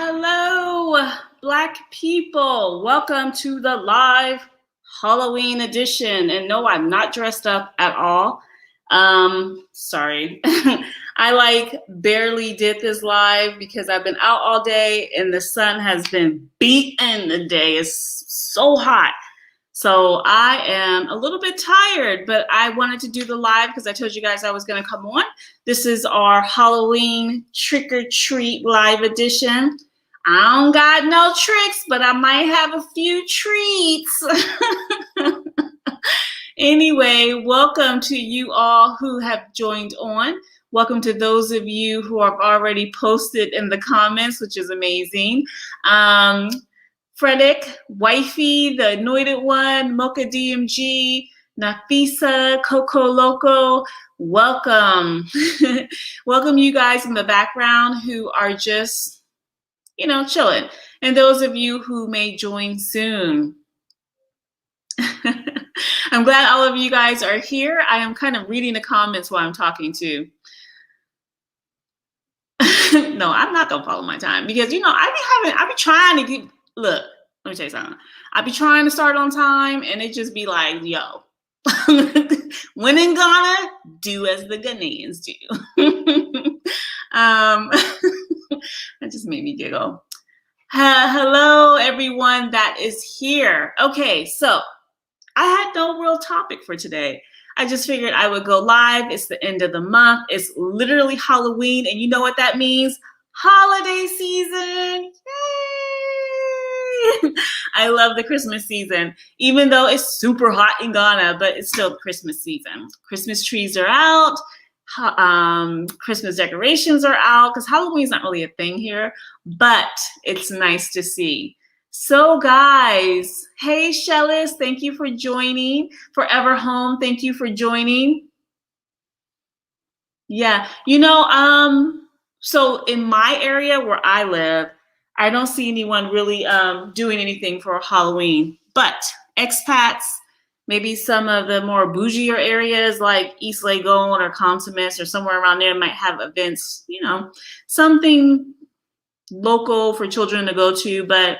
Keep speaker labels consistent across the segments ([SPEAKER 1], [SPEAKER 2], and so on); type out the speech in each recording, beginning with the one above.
[SPEAKER 1] Hello, Black people. Welcome to the live Halloween edition. And no, I'm not dressed up at all. Sorry. I barely did this live because I've been out all day and the sun has been beating the day. It's so hot. So I am a little bit tired, but I wanted to do the live because I told you guys I was going to come on. This is our Halloween trick or treat live edition. I don't got no tricks, but I might have a few treats. Anyway, welcome to you all who have joined on. Welcome to those of you who have already posted in the comments, which is amazing. Frederick, Wifey, the Anointed One, Mocha DMG, Nafisa, Coco Loco, welcome. Welcome you guys in the background who are just, chilling. And those of you who may join soon. I'm glad all of you guys are here. I am kind of reading the comments while I'm talking to. No, I'm not gonna follow my time because I be trying to get. Look, let me tell you something. I be trying to start on time and it just be like, yo, when in Ghana, do as the Ghanaians do. That just made me giggle. Hello, everyone that is here. Okay, so I had no real topic for today. I just figured I would go live. It's the end of the month. It's literally Halloween, and you know what that means? Holiday season. Yay! I love the Christmas season, even though it's super hot in Ghana, but it's still Christmas season. Christmas trees are out. Christmas decorations are out because Halloween is not really a thing here, but it's nice to see. So guys, hey Shellis, thank you for joining. Forever Home, thank you for joining. Yeah, so in my area where I live, I don't see anyone really doing anything for Halloween, but expats, maybe some of the more bougier areas like East Legon or Comptonmas or somewhere around there might have events, something local for children to go to, but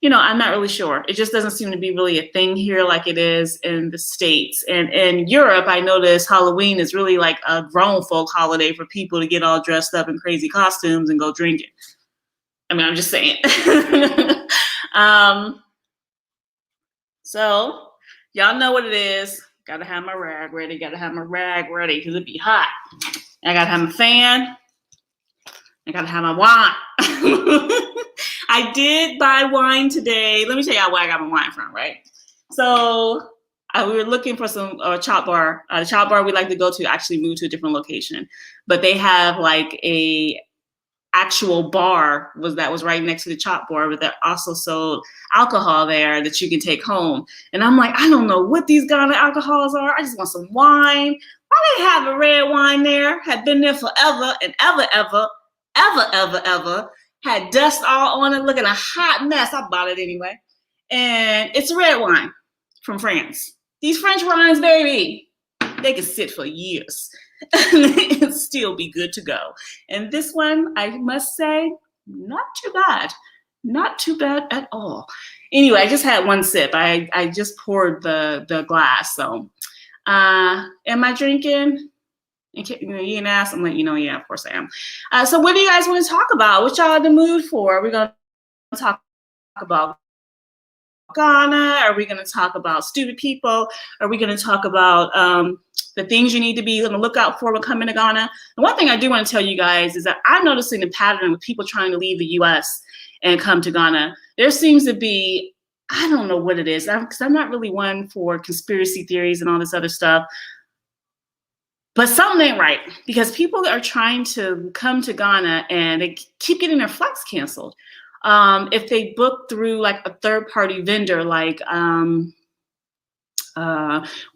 [SPEAKER 1] I'm not really sure. It just doesn't seem to be really a thing here like it is in the States. And in Europe, I noticed Halloween is really like a grown folk holiday for people to get all dressed up in crazy costumes and go drinking. I mean, I'm just saying. So y'all know what it is. Gotta have my rag ready. Because it be hot. I gotta have my fan. I gotta have my wine. I did buy wine today. Let me tell y'all where I got my wine from, right? So we were looking for some chop bar. The chop bar we like to go to actually moved to a different location. But they have like a actual bar that was right next to the chop bar, but that also sold alcohol there that you can take home. And I'm like, I don't know what these Ghana alcohols are. I just want some wine. Why they have a red wine there? Had been there forever and ever. Had dust all on it, looking a hot mess. I bought it anyway. And it's a red wine from France. These French wines, baby, they can sit for years and still be good to go. And this one, I must say, not too bad. Not too bad at all. Anyway, I just had one sip. I just poured the glass. So am I drinking? You didn't ask. I'm like, yeah, of course I am. So what do you guys want to talk about? What y'all in the mood for? Are we going to talk about Ghana? Are we going to talk about stupid people? Are we going to talk about the things you need to be on the lookout for when coming to Ghana? And one thing I do want to tell you guys is that I'm noticing a pattern with people trying to leave the U.S. and come to Ghana. There seems to be, I don't know what it is, because I'm not really one for conspiracy theories and all this other stuff. But something ain't right because people are trying to come to Ghana and they keep getting their flights canceled. If they book through like a third-party vendor like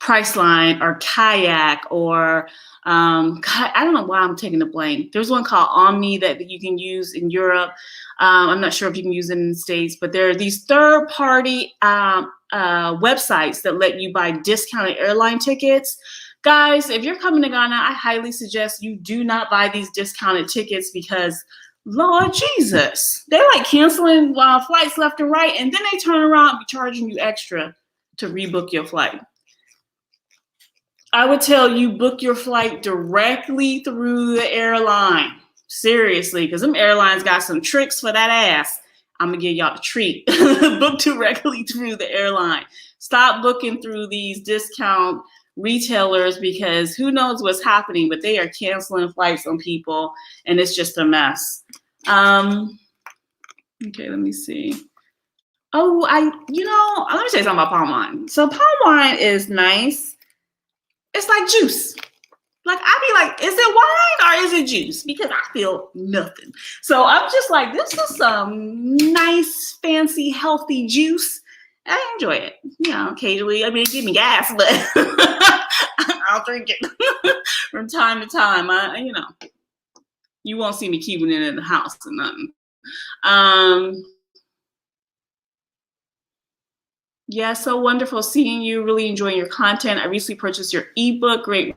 [SPEAKER 1] Priceline or Kayak or I don't know why I'm taking the blame. There's one called Omni that you can use in Europe. I'm not sure if you can use it in the States, but there are these third-party websites that let you buy discounted airline tickets. Guys, if you're coming to Ghana, I highly suggest you do not buy these discounted tickets because Lord Jesus. They like canceling flights left and right, and then they turn around and be charging you extra to rebook your flight. I would tell you book your flight directly through the airline. Seriously, because them airlines got some tricks for that ass. I'm going to give y'all a treat. Book directly through the airline. Stop booking through these discount retailers because who knows what's happening, but they are canceling flights on people, and it's just a mess. Okay, let me see. Oh, let me tell you something about palm wine. So palm wine is nice. It's like juice. Like, I be like, is it wine or is it juice? Because I feel nothing. So I'm just like, this is some nice, fancy, healthy juice. I enjoy it, occasionally. I mean, give me gas, but I'll drink it from time to time. You won't see me keeping it in the house or nothing. Yeah, so wonderful seeing you. Really enjoying your content. I recently purchased your ebook. Great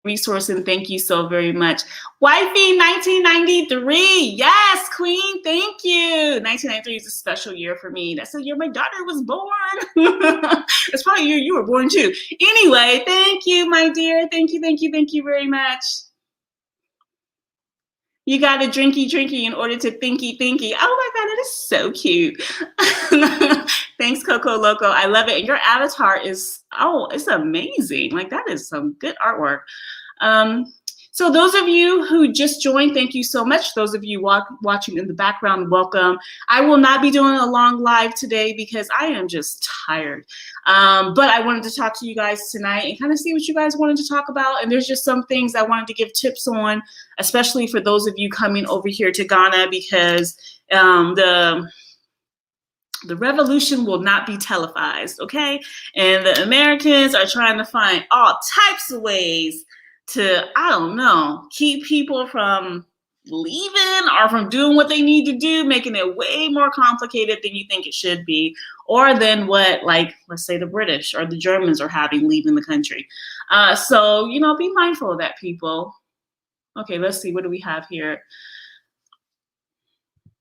[SPEAKER 1] resource, and thank you so very much. Wifey 1993. Yes, Queen, thank you. 1993 is a special year for me. That's the year my daughter was born. It's probably the year you were born too. Anyway, thank you, my dear. Thank you very much. You got a drinky in order to thinky. Oh my God, that is so cute. Thanks, Coco Loco. I love it. And your avatar is, it's amazing. Like, that is some good artwork. So those of you who just joined, thank you so much. Those of you watching in the background, welcome. I will not be doing a long live today because I am just tired. But I wanted to talk to you guys tonight and kind of see what you guys wanted to talk about. And there's just some things I wanted to give tips on, especially for those of you coming over here to Ghana, because the revolution will not be televised, okay? And the Americans are trying to find all types of ways to, I don't know, keep people from leaving or from doing what they need to do, making it way more complicated than you think it should be, or than what, like, let's say the British or the Germans are having leaving the country. So, be mindful of that, people. Okay, let's see, what do we have here?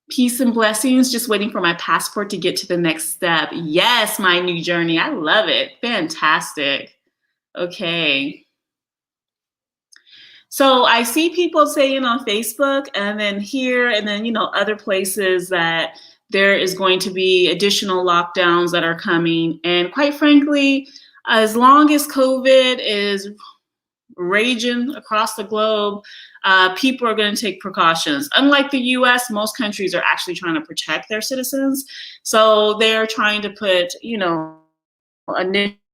[SPEAKER 1] Peace and blessings, just waiting for my passport to get to the next step. Yes, my new journey. I love it. Fantastic. Okay. So I see people saying on Facebook and then here and then, other places that there is going to be additional lockdowns that are coming. And quite frankly, as long as COVID is raging across the globe, people are going to take precautions. Unlike the US, most countries are actually trying to protect their citizens. So they're trying to put,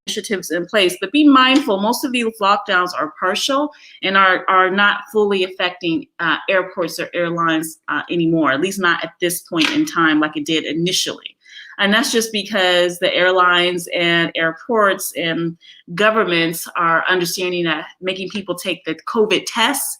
[SPEAKER 1] initiatives in place, but be mindful, most of these lockdowns are partial and are not fully affecting airports or airlines anymore, at least not at this point in time like it did initially. And that's just because the airlines and airports and governments are understanding that making people take the COVID tests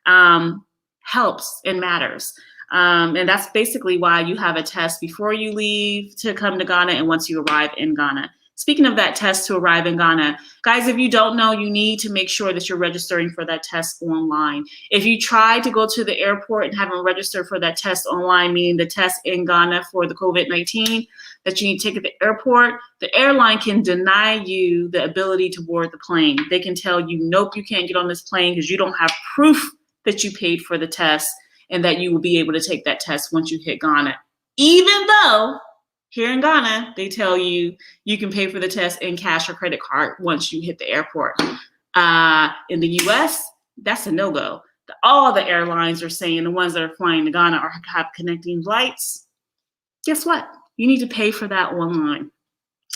[SPEAKER 1] helps and matters. And that's basically why you have a test before you leave to come to Ghana and once you arrive in Ghana. Speaking of that test to arrive in Ghana, guys, if you don't know, you need to make sure that you're registering for that test online. If you try to go to the airport and haven't registered for that test online, meaning the test in Ghana for the COVID-19 that you need to take at the airport, the airline can deny you the ability to board the plane. They can tell you, nope, you can't get on this plane because you don't have proof that you paid for the test and that you will be able to take that test once you hit Ghana. Even though here in Ghana, they tell you you can pay for the test in cash or credit card once you hit the airport. In the US, that's a no-go. All the airlines are saying, the ones that are flying to Ghana or have connecting flights, guess what? You need to pay for that online.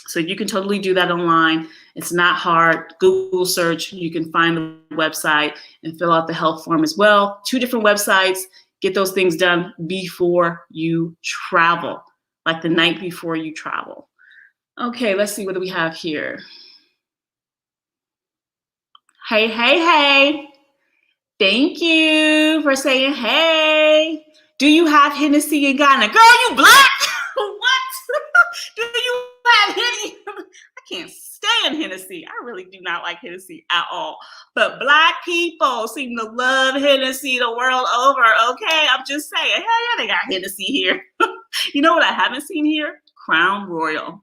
[SPEAKER 1] So you can totally do that online. It's not hard. Google search, you can find the website and fill out the health form as well. 2 different websites. Get those things done before you travel, like the night before you travel. Okay, let's see, what do we have here? Hey. Thank you for saying hey. Do you have Hennessy in Ghana? Girl, you black? What? Do you have Hennessy? I can't stand stand Hennessy. I really do not like Hennessy at all. But Black people seem to love Hennessy the world over. Okay, I'm just saying. Hell yeah, they got Hennessy here. You know what I haven't seen here? Crown Royal.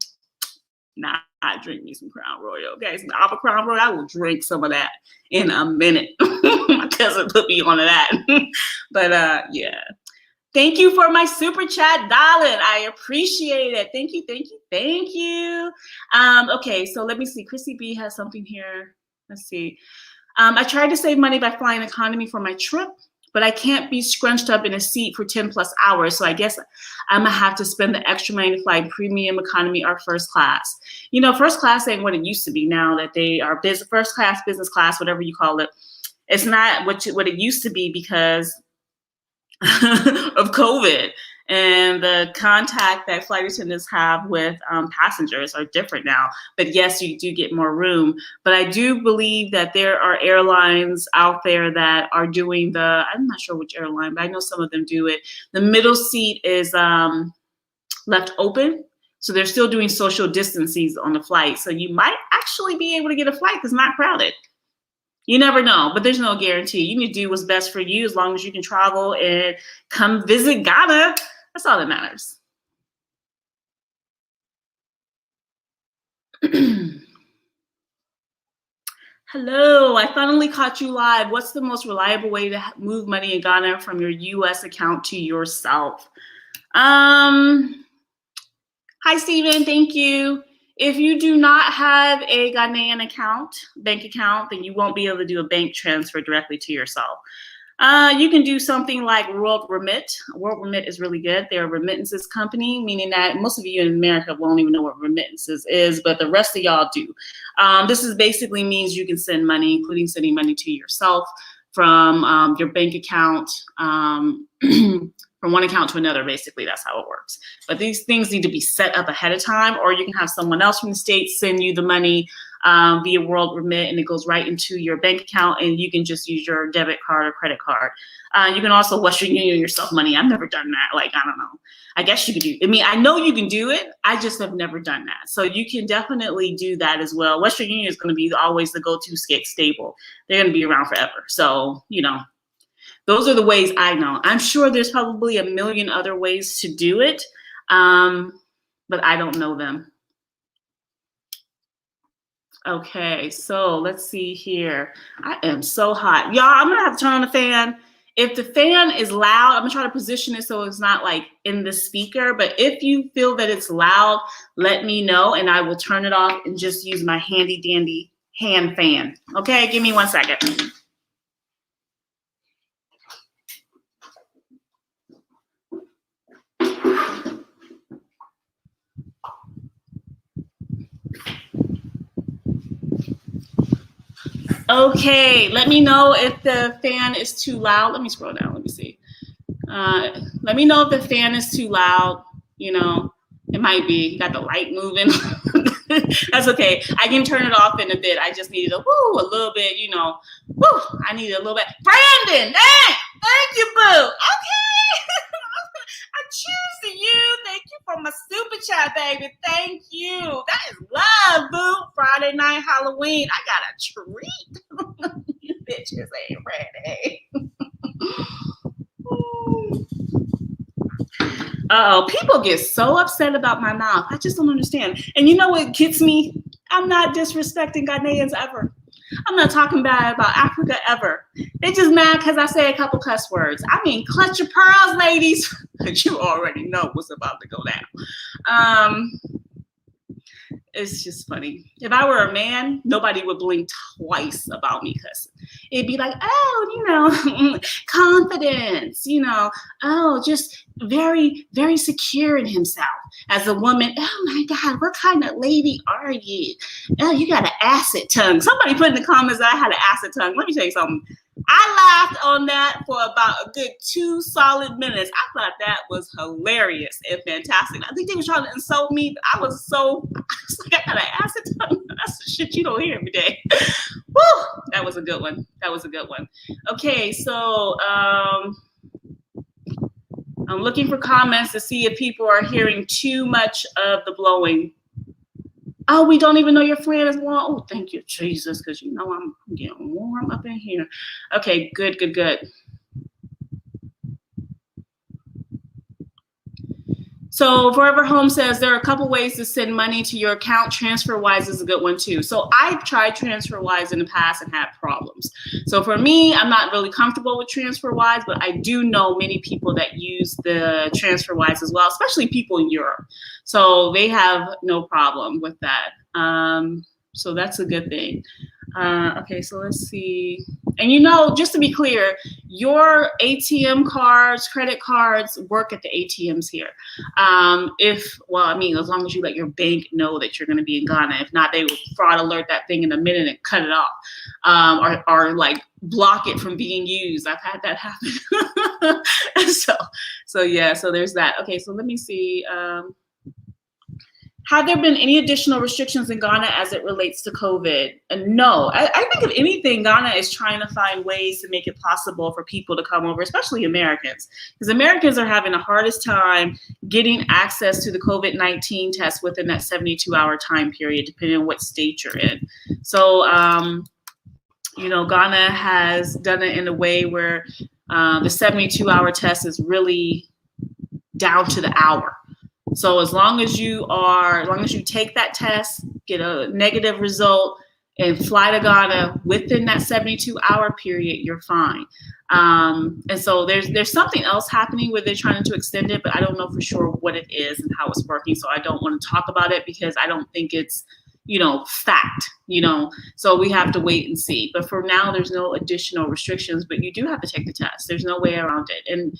[SPEAKER 1] Nah, I drink me some Crown Royal. Okay, some Alpha Crown Royal. I will drink some of that in a minute. My cousin put me on to that. But yeah. Thank you for my super chat, darling. I appreciate it. Thank you, thank you, thank you. Okay, so let me see. Chrissy B has something here. Let's see. I tried to save money by flying economy for my trip, but I can't be scrunched up in a seat for 10 plus hours. So I guess I'm gonna have to spend the extra money to fly premium economy or first class. You know, first class ain't what it used to be now that they are first class, business class, whatever you call it. It's not what it used to be because of COVID, and the contact that flight attendants have with passengers are different now. But yes, you do get more room. But I do believe that there are airlines out there that are doing I'm not sure which airline, but I know some of them do it. The middle seat is left open. So they're still doing social distancing on the flight. So you might actually be able to get a flight that's not crowded. You never know, but there's no guarantee. You need to do what's best for you as long as you can travel and come visit Ghana. That's all that matters. Hello, I finally caught you live. What's the most reliable way to move money in Ghana from your US account to yourself? Hi, Stephen, thank you. If you do not have a Ghanaian bank account, then you won't be able to do a bank transfer directly to yourself. You can do something like World Remit. World Remit is really good. They're a remittances company, meaning that most of you in America won't even know what remittances is, but the rest of y'all do. This is basically means you can send money, including sending money to yourself from your bank account, from one account to another, basically. That's how it works. But these things need to be set up ahead of time, or you can have someone else from the States send you the money via World Remit, and it goes right into your bank account, and you can just use your debit card or credit card. You can also Western Union yourself money. I've never done that. Like, I don't know. I guess you could do, I know you can do it. I just have never done that. So you can definitely do that as well. Western Union is going to be always the go-to stable. They're going to be around forever. So, those are the ways I know. I'm sure there's probably a million other ways to do it, but I don't know them. Okay, so let's see here. I am so hot. Y'all, I'm going to have to turn on the fan. If the fan is loud, I'm going to try to position it so it's not like in the speaker. But if you feel that it's loud, let me know, and I will turn it off and just use my handy dandy hand fan. Okay, give me 1 second. Okay, let me know if the fan is too loud. Let me scroll down. Let me see. Let me know if the fan is too loud. It might be. Got the light moving. That's okay. I can turn it off in a bit. I just needed a little bit, I needed a little bit. Brandon, hey, thank you, boo. Okay. I choose to you. Thank you for my super chat, baby. Thank you. That is love, boo. Friday night Halloween. I got a treat. You bitches ain't ready. Uh-oh, people get so upset about my mouth. I just don't understand. And you know what gets me? I'm not disrespecting Ghanaians ever. I'm not talking bad about Africa ever. They just mad because I say a couple cuss words. I mean, clutch your pearls, ladies. But you already know what's about to go down. It's just funny. If I were a man, nobody would blink twice about me cussing. It'd be like, confidence, just very, very secure in himself. As a woman, oh my God, what kind of lady are you? Oh, you got an acid tongue. Somebody put in the comments that I had an acid tongue. Let me tell you something. I laughed on that for about a good 2 solid minutes. I thought that was hilarious and fantastic. I think they were trying to insult me. I was like, I got an acid tongue. That's the shit you don't hear every day. Woo! That was a good one. Okay, so I'm looking for comments to see if people are hearing too much of the blowing. Oh, we don't even know your friend is warm. Oh, thank you, Jesus, because you know I'm getting warm up in here. Okay, good, good, good. So Forever Home says there are a couple ways to send money to your account. TransferWise is a good one too. So I've tried TransferWise in the past and had problems. So for me, I'm not really comfortable with TransferWise, but I do know many people that use the TransferWise as well, especially people in Europe. So they have no problem with that. So that's a good thing. Okay, so let's see. And you know, just to be clear, your ATM cards, credit cards work at the ATMs here. Well, I mean, as long as you let your bank know that you're going to be in Ghana. If not, they will fraud alert that thing in a minute and cut it off, or like block it from being used. I've had that happen. so yeah, so there's that. Okay, so let me see. Have there been any additional restrictions in Ghana as it relates to COVID? No. I think if anything, Ghana is trying to find ways to make it possible for people to come over, especially Americans, because Americans are having the hardest time getting access to the COVID-19 test within that 72-hour time period, depending on what state you're in. So, you know, Ghana has done it in a way where the 72-hour test is really down to the hour. So as long as you take that test, get a negative result, and fly to Ghana within that 72-hour period, you're fine. And so there's something else happening where they're trying to extend it, but I don't know for sure what it is and how it's working. So I don't want to talk about it because I don't think it's, you know, fact, you know, so we have to wait and see. But for now, there's no additional restrictions, but you do have to take the test. There's no way around it. And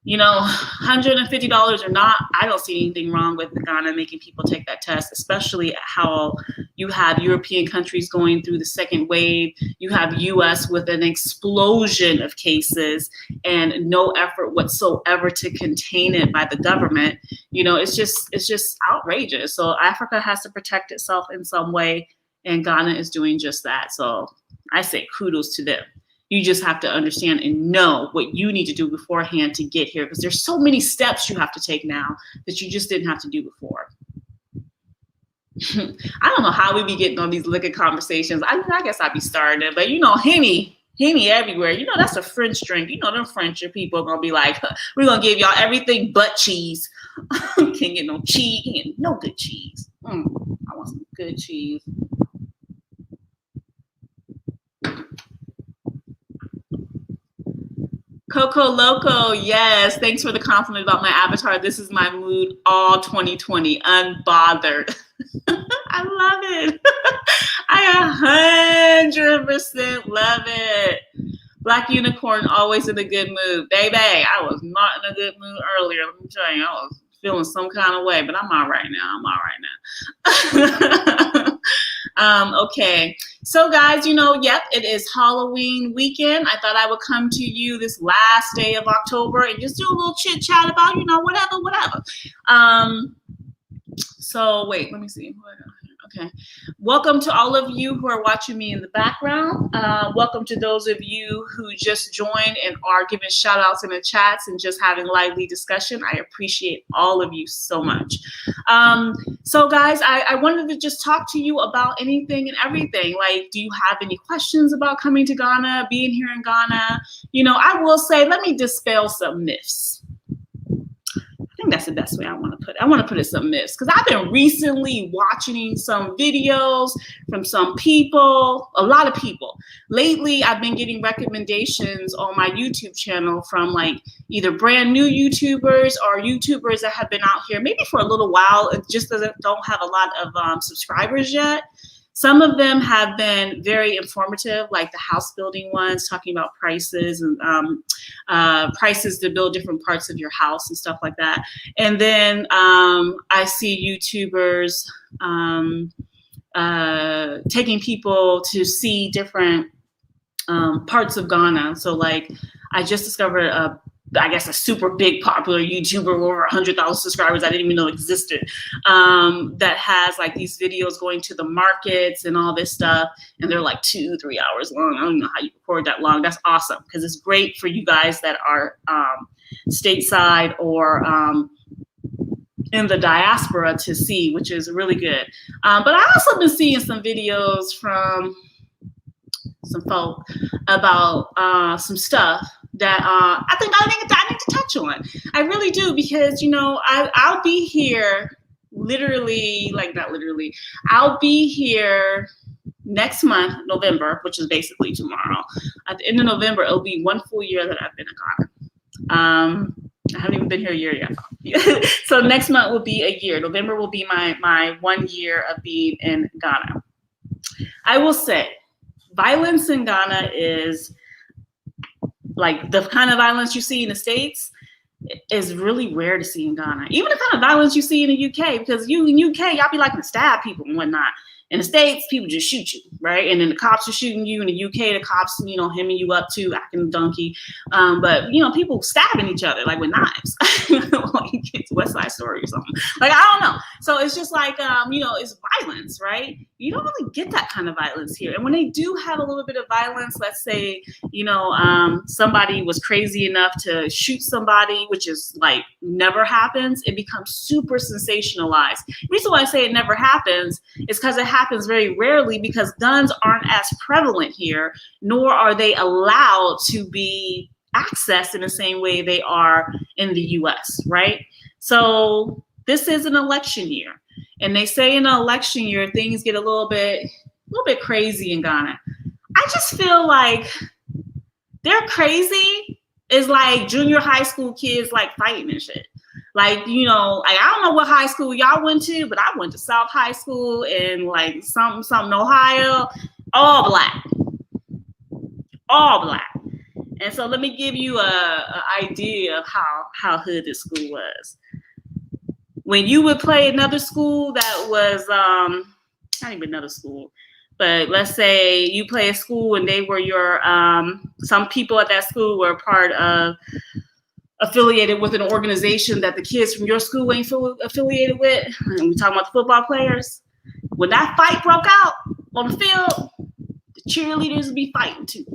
[SPEAKER 1] you know, $150 or not, I don't see anything wrong with Ghana making people take that test, especially how you have European countries going through the second wave. You have US with an explosion of cases and no effort whatsoever to contain it by the government. You know, it's just outrageous. So Africa has to protect itself in some way, and Ghana is doing just that. So I say kudos to them. You just have to understand and know what you need to do beforehand to get here, because there's so many steps you have to take now that you just didn't have to do before. I don't know how we be getting on these liquor conversations. I guess I'd be starting it, but you know, Henny everywhere. You know, that's a French drink. You know, them French people are gonna be like, we're gonna give y'all everything but cheese. Can't get no cheese, can't get no good cheese. I want some good cheese. Coco Loco, yes. Thanks for the compliment about my avatar. This is my mood all 2020, unbothered. I love it. I 100% love it. BlackUnicorn, always in a good mood. Baby, I was not in a good mood earlier. Let me tell you, I was feeling some kind of way, but I'm all right now. Okay, so guys, you know, yep, it is Halloween weekend. I thought I would come to you this last day of October and just do a little chit chat about, you know, whatever. So wait, let me see. Okay, welcome to all of you who are watching me in the background. Welcome to those of you who just joined and are giving shout outs in the chats and just having lively discussion. I appreciate all of you so much. So guys, I wanted to just talk to you about anything and everything. Like, do you have any questions about coming to Ghana, being here in Ghana? You know, I will say, let me dispel some myths. I think that's the best way I want to put it. I want to put it some myths, because I've been recently watching some videos from some people, a lot of people. Lately, I've been getting recommendations on my YouTube channel from like either brand new YouTubers or YouTubers that have been out here maybe for a little while, just don't have a lot of subscribers yet. Some of them have been very informative, like the house building ones, talking about prices and prices to build different parts of your house and stuff like that. And then I see YouTubers taking people to see different parts of Ghana. So like I just discovered I guess a super big popular YouTuber with over 100,000 subscribers I didn't even know existed, that has like these videos going to the markets and all this stuff, and they're like 2-3 hours long. I don't know how you record that long. That's awesome, because it's great for you guys that are stateside or in the diaspora to see, which is really good. But I also been seeing some videos from some folk about some stuff that I think I need to touch on. I really do, because I'll be here literally, like not literally, I'll be here next month, November, which is basically tomorrow. At the end of November, it'll be 1 full year that I've been in Ghana. I haven't even been here a year yet. So next month will be a year. November will be my 1 year of being in Ghana. I will say, violence in Ghana is like the kind of violence you see in the States is really rare to see in Ghana. Even the kind of violence you see in the UK, because in UK, y'all be liking to stab people and whatnot. In the States, people just shoot you, right? And then the cops are shooting you. In the UK, the cops, hemming you up too, acting a donkey. But, people stabbing each other, like with knives. Like it's West Side Story or something. Like, I don't know. So it's just like, it's violence, right? You don't really get that kind of violence here. And when they do have a little bit of violence, let's say, somebody was crazy enough to shoot somebody, which is like never happens, it becomes super sensationalized. The reason why I say it never happens is because it happens very rarely, because guns aren't as prevalent here, nor are they allowed to be accessed in the same way they are in the US, right? So this is an election year, and they say in an election year things get a little bit crazy in Ghana. I just feel like they're crazy is like junior high school kids like fighting and shit. Like, I don't know what high school y'all went to, but I went to South High School in like something Ohio, all black. And so let me give you a idea of how hood this school was. When you would play another school that was, not even another school, but let's say you play a school and they were your, some people at that school were part of, affiliated with an organization that the kids from your school ain't affiliated with. And we're talking about the football players. When that fight broke out on the field, the cheerleaders would be fighting too.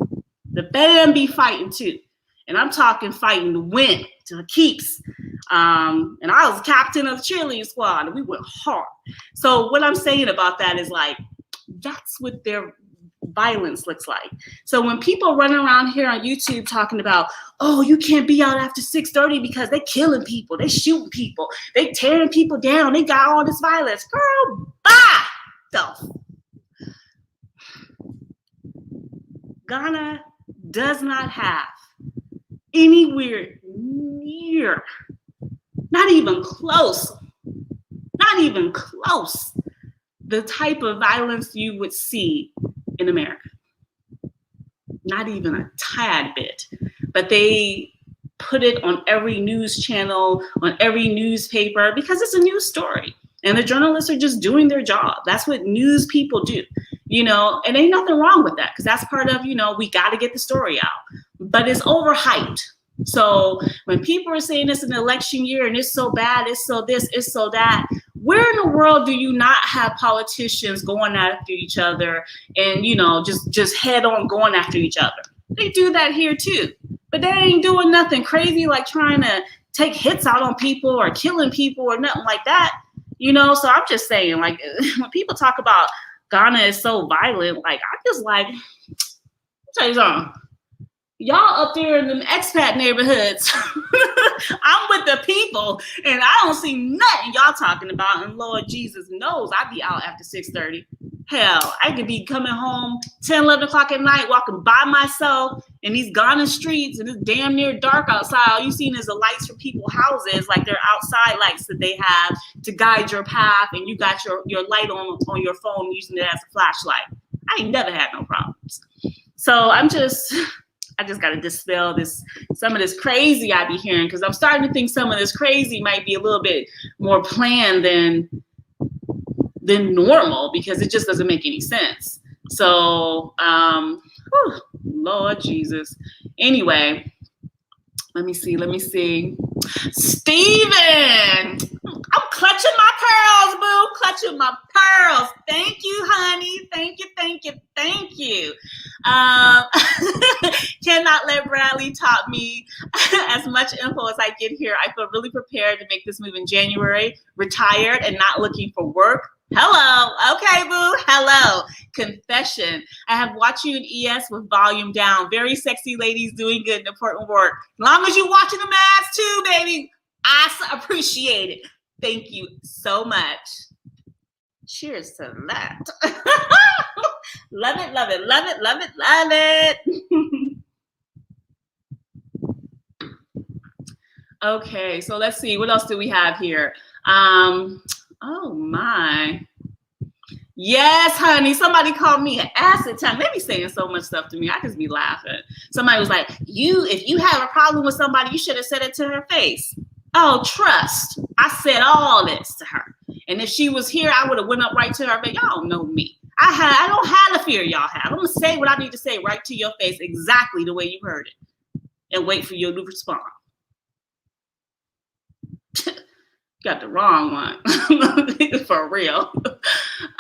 [SPEAKER 1] The band be fighting too. And I'm talking fighting to win, to the keeps. And I was captain of the cheerleading squad, and we went hard. So what I'm saying about that is like, that's what their violence looks like. So when people run around here on YouTube talking about, oh, you can't be out after 6:30 because they killing people, they shooting people, they tearing people down, they got all this violence. Girl, bye. Ghana does not have anywhere near, not even close, the type of violence you would see in America. Not even a tad bit. But they put it on every news channel, on every newspaper, because it's a news story. And the journalists are just doing their job. That's what news people do, and ain't nothing wrong with that, because that's part of, we got to get the story out. But it's overhyped. So when people are saying it's an election year and it's so bad, it's so this, it's so that, where in the world do you not have politicians going after each other and, just head on going after each other? They do that here too, but they ain't doing nothing crazy like trying to take hits out on people or killing people or nothing like that, So I'm just saying, like, when people talk about Ghana is so violent, like, I'm just like, I'll tell you something. Y'all up there in them expat neighborhoods, I'm with the people, and I don't see nothing y'all talking about. And Lord Jesus knows I be out after 6:30. Hell, I could be coming home 10, 11 o'clock at night, walking by myself in these Ghana streets, and it's damn near dark outside. All you seen is the lights from people's houses, like they're outside lights that they have to guide your path, and you got your light on your phone using it as a flashlight. I ain't never had no problems. So I just got to dispel some of this crazy I be hearing, because I'm starting to think some of this crazy might be a little bit more planned than normal, because it just doesn't make any sense. So, Lord Jesus. Anyway, let me see. Steven, I'm clutching my pearls, boo. Clutching my pearls. Thank you, honey. Thank you. Can not let Bradley top me. As much info as I get here, I feel really prepared to make this move in January, retired and not looking for work. Hello. Okay, boo. Hello. Confession. I have watched you in ES with volume down. Very sexy ladies doing good and important work. As long as you're watching the ass too, baby. I appreciate it. Thank you so much. Cheers to that. Love it, love it, love it, love it, love it. Okay, so let's see. What else do we have here? Oh my. Yes, honey. Somebody called me an acid tongue. They be saying so much stuff to me. I just be laughing. Somebody was like, if you have a problem with somebody, you should have said it to her face. Oh, trust. I said all this to her. And if she was here, I would have went up right to her. But y'all don't know me. I don't have the fear y'all have. I'm going to say what I need to say right to your face exactly the way you heard it. And wait for you to respond. Got the wrong one. For real.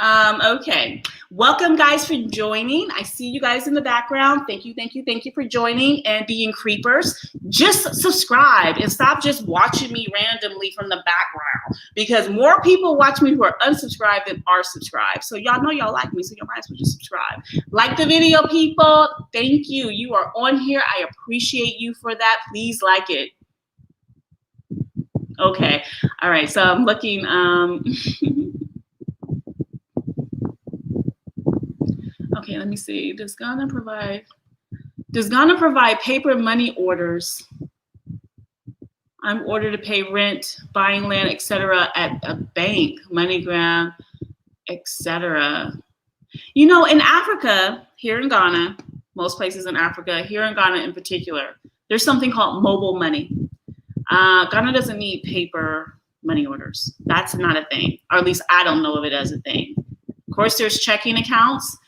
[SPEAKER 1] Okay. Welcome, guys, for joining. I see you guys in the background. Thank you, thank you, thank you for joining and being creepers. Just subscribe and stop just watching me randomly from the background, because more people watch me who are unsubscribed than are subscribed. So y'all know y'all like me, so you might as well just subscribe. Like the video, people. Thank you. You are on here. I appreciate you for that. Please like it. Okay. All right. So I'm looking. Okay. Let me see. Does Ghana provide paper money orders? I'm ordered to pay rent, buying land, etc. at a bank, MoneyGram, etc. You know, in Africa, here in Ghana, most places in Africa, here in Ghana in particular, there's something called mobile money. Ghana doesn't need paper money orders. That's not a thing, or at least I don't know of it as a thing. Of course, there's checking accounts.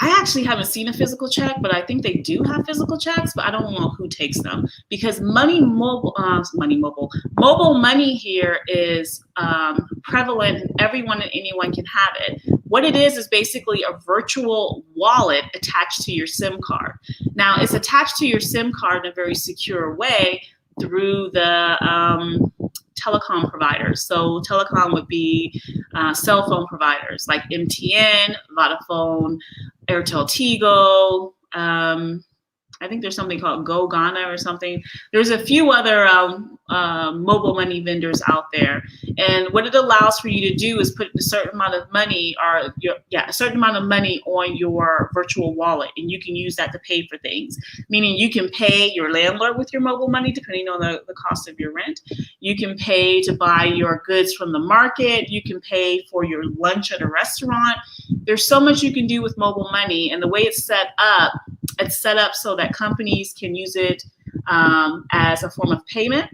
[SPEAKER 1] I actually haven't seen a physical check, but I think they do have physical checks, but I don't know who takes them, because mobile money here is prevalent, and everyone and anyone can have it. What it is basically a virtual wallet attached to your SIM card. Now, it's attached to your SIM card in a very secure way through the telecom providers. So telecom would be cell phone providers like MTN, Vodafone, Airtel Tigo. I think there's something called Go Ghana or something. There's a few other mobile money vendors out there. And what it allows for you to do is put a certain amount of money on your virtual wallet, and you can use that to pay for things. Meaning you can pay your landlord with your mobile money, depending on the cost of your rent. You can pay to buy your goods from the market. You can pay for your lunch at a restaurant. There's so much you can do with mobile money. And the way it's set up so that companies can use it as a form of payment.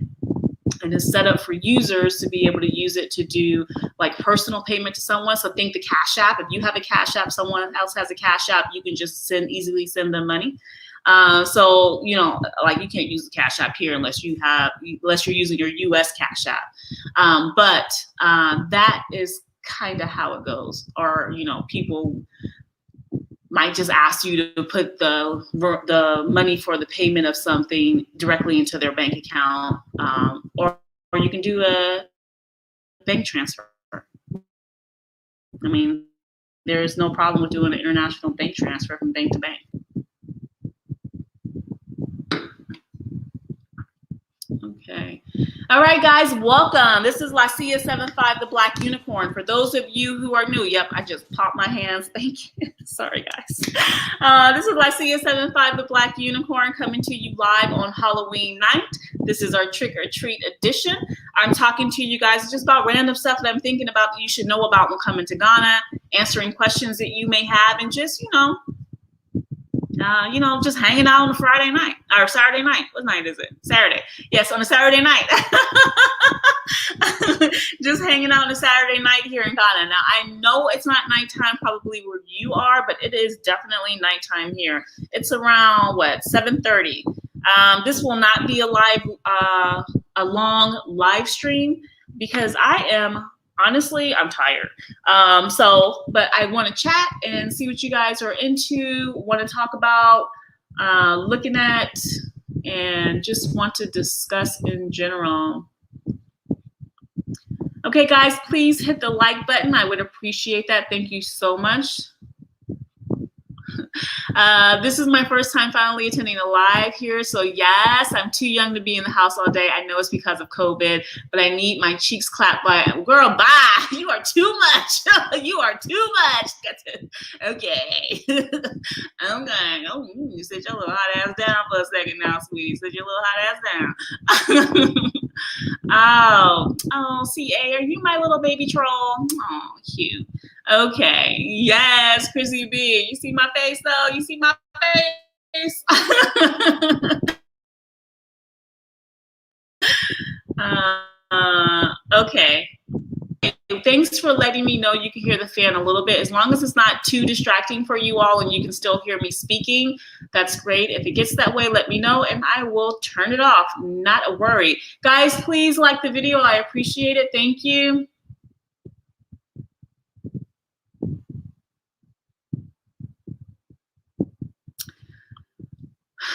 [SPEAKER 1] And it's set up for users to be able to use it to do like personal payment to someone. So think the Cash App. If you have a Cash App, someone else has a Cash App, you can just easily send them money. So, you know, like you can't use the Cash App here unless you're using your US Cash App. But that is kind of how it goes. Or, you know, people might just ask you to put the money for the payment of something directly into their bank account, or you can do a bank transfer. I mean, there is no problem with doing an international bank transfer from bank to bank. Okay. All right, guys, welcome. This is Lycia75, the Black Unicorn. For those of you who are new, yep, I just popped my hands. Thank you. Sorry, guys. This is Lycia75, the Black Unicorn, coming to you live on Halloween night. This is our trick or treat edition. I'm talking to you guys just about random stuff that I'm thinking about that you should know about when coming to Ghana, answering questions that you may have, and just, just hanging out on a Friday night or Saturday night. What night is it? Saturday. Yes, on a Saturday night. Just hanging out on a Saturday night here in Ghana. Now, I know it's not nighttime probably where you are, but it is definitely nighttime here. It's around, 7:30. This will not be a long live stream because honestly, I'm tired. But I want to chat and see what you guys are into, want to talk about. looking at and just want to discuss in general. Okay, guys, please hit the like button. I would appreciate that. Thank you so much. This is my first time finally attending a live here. So yes, I'm too young to be in the house all day. I know it's because of COVID, but I need my cheeks clapped by, girl, bye. You are too much. You are too much. Okay. Okay. Oh, you sit your little hot ass down for a second now, sweetie. Sit your little hot ass down. Oh, CA, are you my little baby troll? Oh, cute. Okay. Yes, Chrissy B. You see my face though? You see my face? Okay. Thanks for letting me know you can hear the fan a little bit. As long as it's not too distracting for you all and you can still hear me speaking, that's great. If it gets that way, let me know and I will turn it off. Not a worry. Guys, please like the video. I appreciate it. Thank you.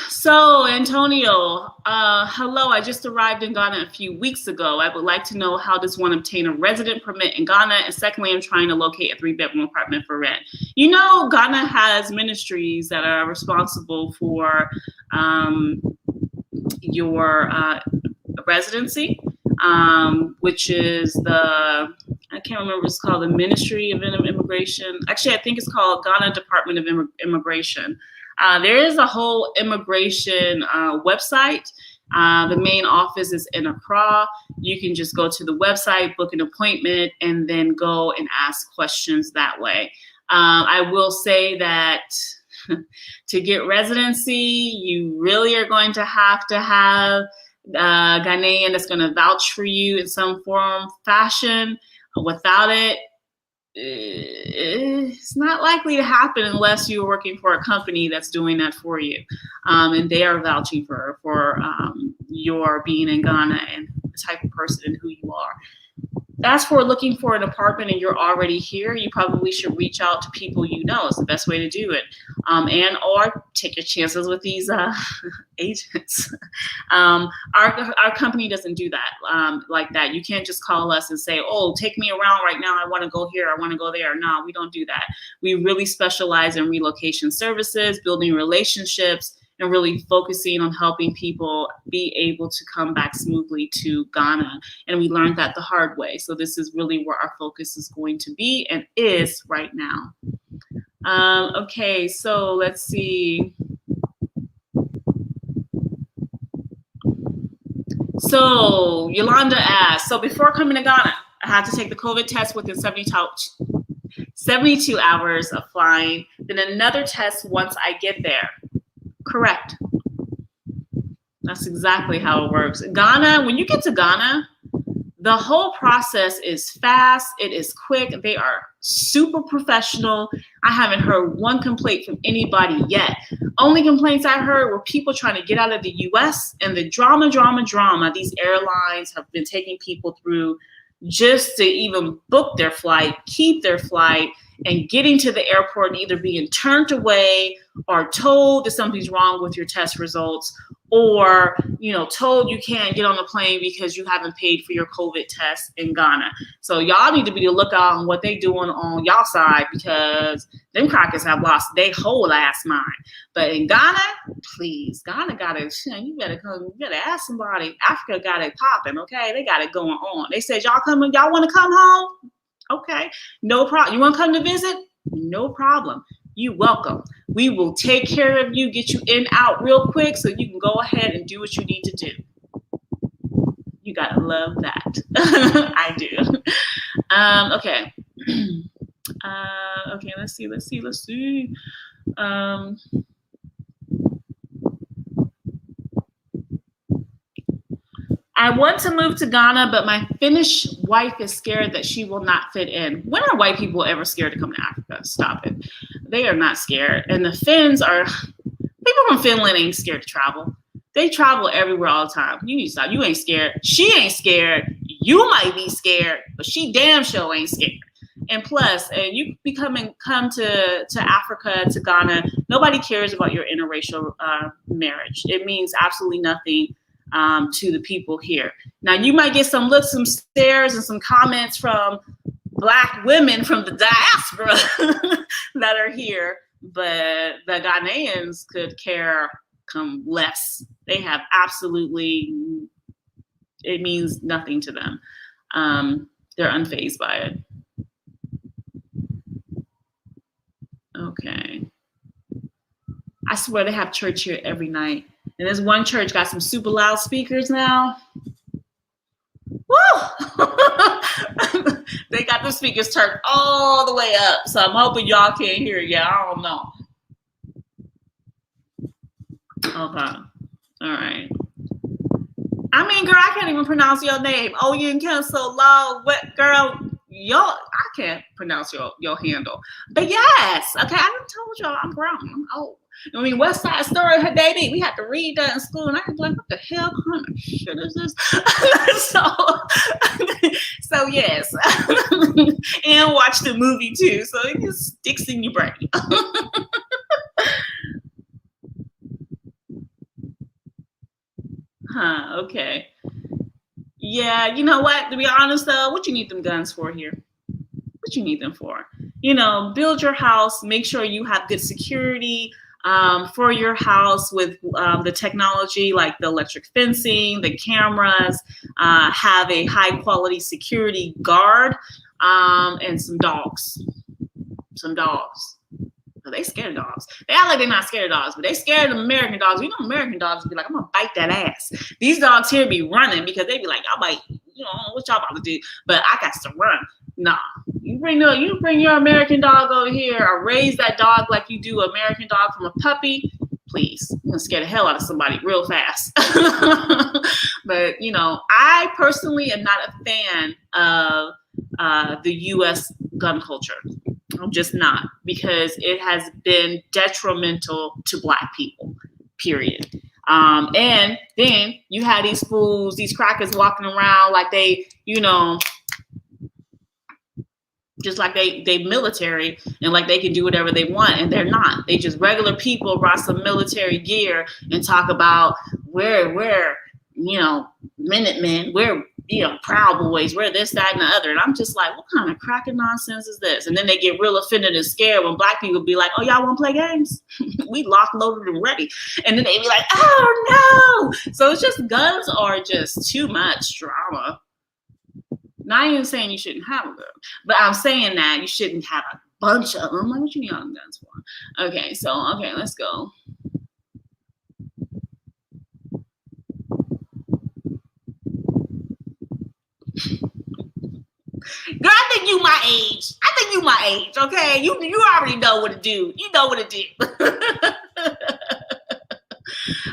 [SPEAKER 1] So, Antonio, hello. I just arrived in Ghana a few weeks ago. I would like to know, how does one obtain a resident permit in Ghana? And secondly, I'm trying to locate a 3-bedroom apartment for rent. You know, Ghana has ministries that are responsible for your residency, which is I can't remember what it's called, the Ministry of Immigration. Actually, I think it's called Ghana Department of Immigration. There is a whole immigration website. The main office is in Accra. You can just go to the website, book an appointment, and then go and ask questions that way. I will say that to get residency, you really are going to have a Ghanaian that's going to vouch for you in some form, fashion. Without it, it's not likely to happen unless you're working for a company that's doing that for you, and they are vouching for your being in Ghana and the type of person and who you are. As for looking for an apartment and you're already here, you probably should reach out to people you know. It's the best way to do it, or take your chances with these agents. Our company doesn't do that like that. You can't just call us and say, oh, take me around right now. I want to go here. I want to go there. No, we don't do that. We really specialize in relocation services, building relationships, and really focusing on helping people be able to come back smoothly to Ghana. And we learned that the hard way. So this is really where our focus is going to be and is right now. Okay, so let's see. So Yolanda asked, so before coming to Ghana, I had to take the COVID test within 72 hours of flying, then another test once I get there. Correct. That's exactly how it works. Ghana, when you get to Ghana, the whole process is fast. It is quick. They are super professional. I haven't heard one complaint from anybody yet. Only complaints I heard were people trying to get out of the US and the drama these airlines have been taking people through just to even book their flight, keep their flight, and getting to the airport and either being turned away or told that something's wrong with your test results, or told you can't get on the plane because you haven't paid for your COVID test in Ghana. So y'all need to be the lookout on what they doing on y'all side, because them crackers have lost their whole ass mind. But in Ghana, please, Ghana got it. You better come. You better ask somebody. Africa got it popping. Okay, they got it going on. They said y'all coming. Y'all want to come home? Okay, no problem. You want to come to visit? No problem. You welcome. We will take care of you, get you in, out real quick so you can go ahead and do what you need to do. You gotta love that. I do. Okay. Okay, let's see. I want to move to Ghana, but my Finnish wife is scared that she will not fit in. When are white people ever scared to come to Africa? Stop it. They are not scared. And the Finns are, people from Finland ain't scared to travel. They travel everywhere all the time. You need to stop. You ain't scared. She ain't scared. You might be scared, but she damn sure ain't scared. And plus, and you come to Africa, to Ghana, nobody cares about your interracial marriage. It means absolutely nothing to the people here. Now, you might get some looks, some stares, and some comments from Black women from the diaspora that are here, but the Ghanaians could care less. They have absolutely, it means nothing to them. They're unfazed by it. Okay. I swear they have church here every night. And there's one church got some super loud speakers now. Woo! They got the speakers turned all the way up. So I'm hoping y'all can't hear it. Yeah, I don't know. Okay. All right. I mean, girl, I can't even pronounce your name. Oh, you can so low. What, girl? I can't pronounce your handle. But yes, okay, I done told y'all I'm grown. I'm old. I mean, West Side Story, her baby, we had to read that in school, and I was like, what the hell kind of shit is this? so yes, and watch the movie too, so it just sticks in your brain. Okay. Yeah, you know what? To be honest, though, what you need them guns for here? What you need them for? You know, build your house. Make sure you have good security for your house with the technology, like the electric fencing, the cameras. Have a high quality security guard and some dogs. Some dogs. They scared of dogs. They act like they're not scared of dogs, but they scared of American dogs. You know, American dogs be like, I'm gonna bite that ass. These dogs here be running because they be like, y'all bite, you know, what y'all about to do? But I got to run. Nah, you bring your American dog over here, or raise that dog like you do an American dog from a puppy. Please, you're gonna scare the hell out of somebody real fast. But you know, I personally am not a fan of the U.S. gun culture. I'm just not, because it has been detrimental to Black people, period. And then you had these fools, these crackers walking around like they, you know, just like they military and like they can do whatever they want, and they're not. They just regular people brought some military gear and talk about we're you know, Minutemen, we're, you know, Proud Boys, we're this, that, and the other. And I'm just like, what kind of cracking nonsense is this? And then they get real offended and scared when Black people be like, oh, y'all want to play games? We locked, loaded, and ready. And then they be like, oh, no. So it's just, guns are just too much drama. Not even saying you shouldn't have a gun, but I'm saying that you shouldn't have a bunch of them. Like, what you need all them guns for? Okay, so, okay, let's go. Girl, I think you my age. I think you my age, okay? You already know what to do. You know what to do.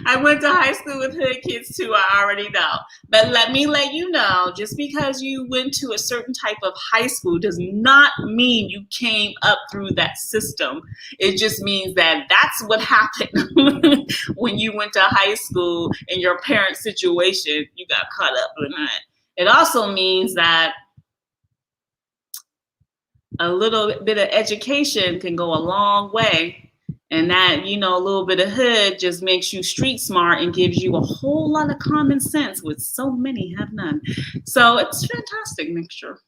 [SPEAKER 1] I went to high school with hood kids too, I already know. But let me let you know, just because you went to a certain type of high school does not mean you came up through that system. It just means that that's what happened when you went to high school in your parents' situation. You got caught up in that. It also means that a little bit of education can go a long way. And that, you know, a little bit of hood just makes you street smart and gives you a whole lot of common sense, which so many have none. So it's a fantastic mixture.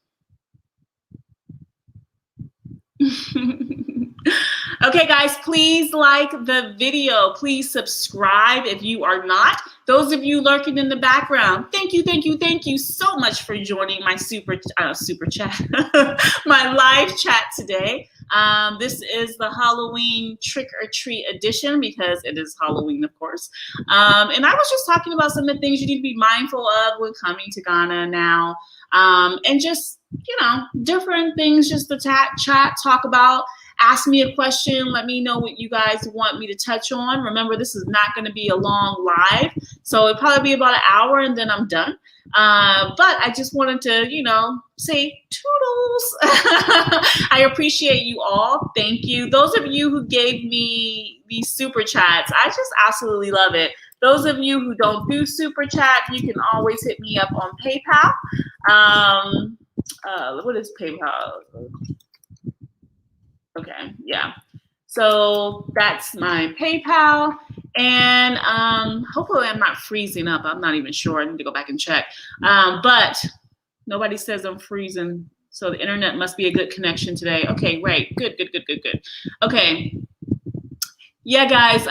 [SPEAKER 1] Okay, guys, please like the video. Please subscribe if you are not. Those of you lurking in the background, thank you so much for joining my super chat, my live chat today. This is the Halloween trick or treat edition because it is Halloween, of course. And I was just talking about some of the things you need to be mindful of when coming to Ghana now. And just, you know, different things just to chat, talk about. Ask me a question. Let me know what you guys want me to touch on. Remember, this is not going to be a long live. So it'll probably be about an hour and then I'm done. But I just wanted to, you know, say toodles. I appreciate you all. Thank you. Those of you who gave me these super chats, I just absolutely love it. Those of you who don't do super chat, you can always hit me up on PayPal. What is PayPal? Okay, yeah. So that's my PayPal. And hopefully I'm not freezing up. I'm not even sure. I need to go back and check. But nobody says I'm freezing. So the internet must be a good connection today. Okay, great. Good. Okay. Yeah, guys.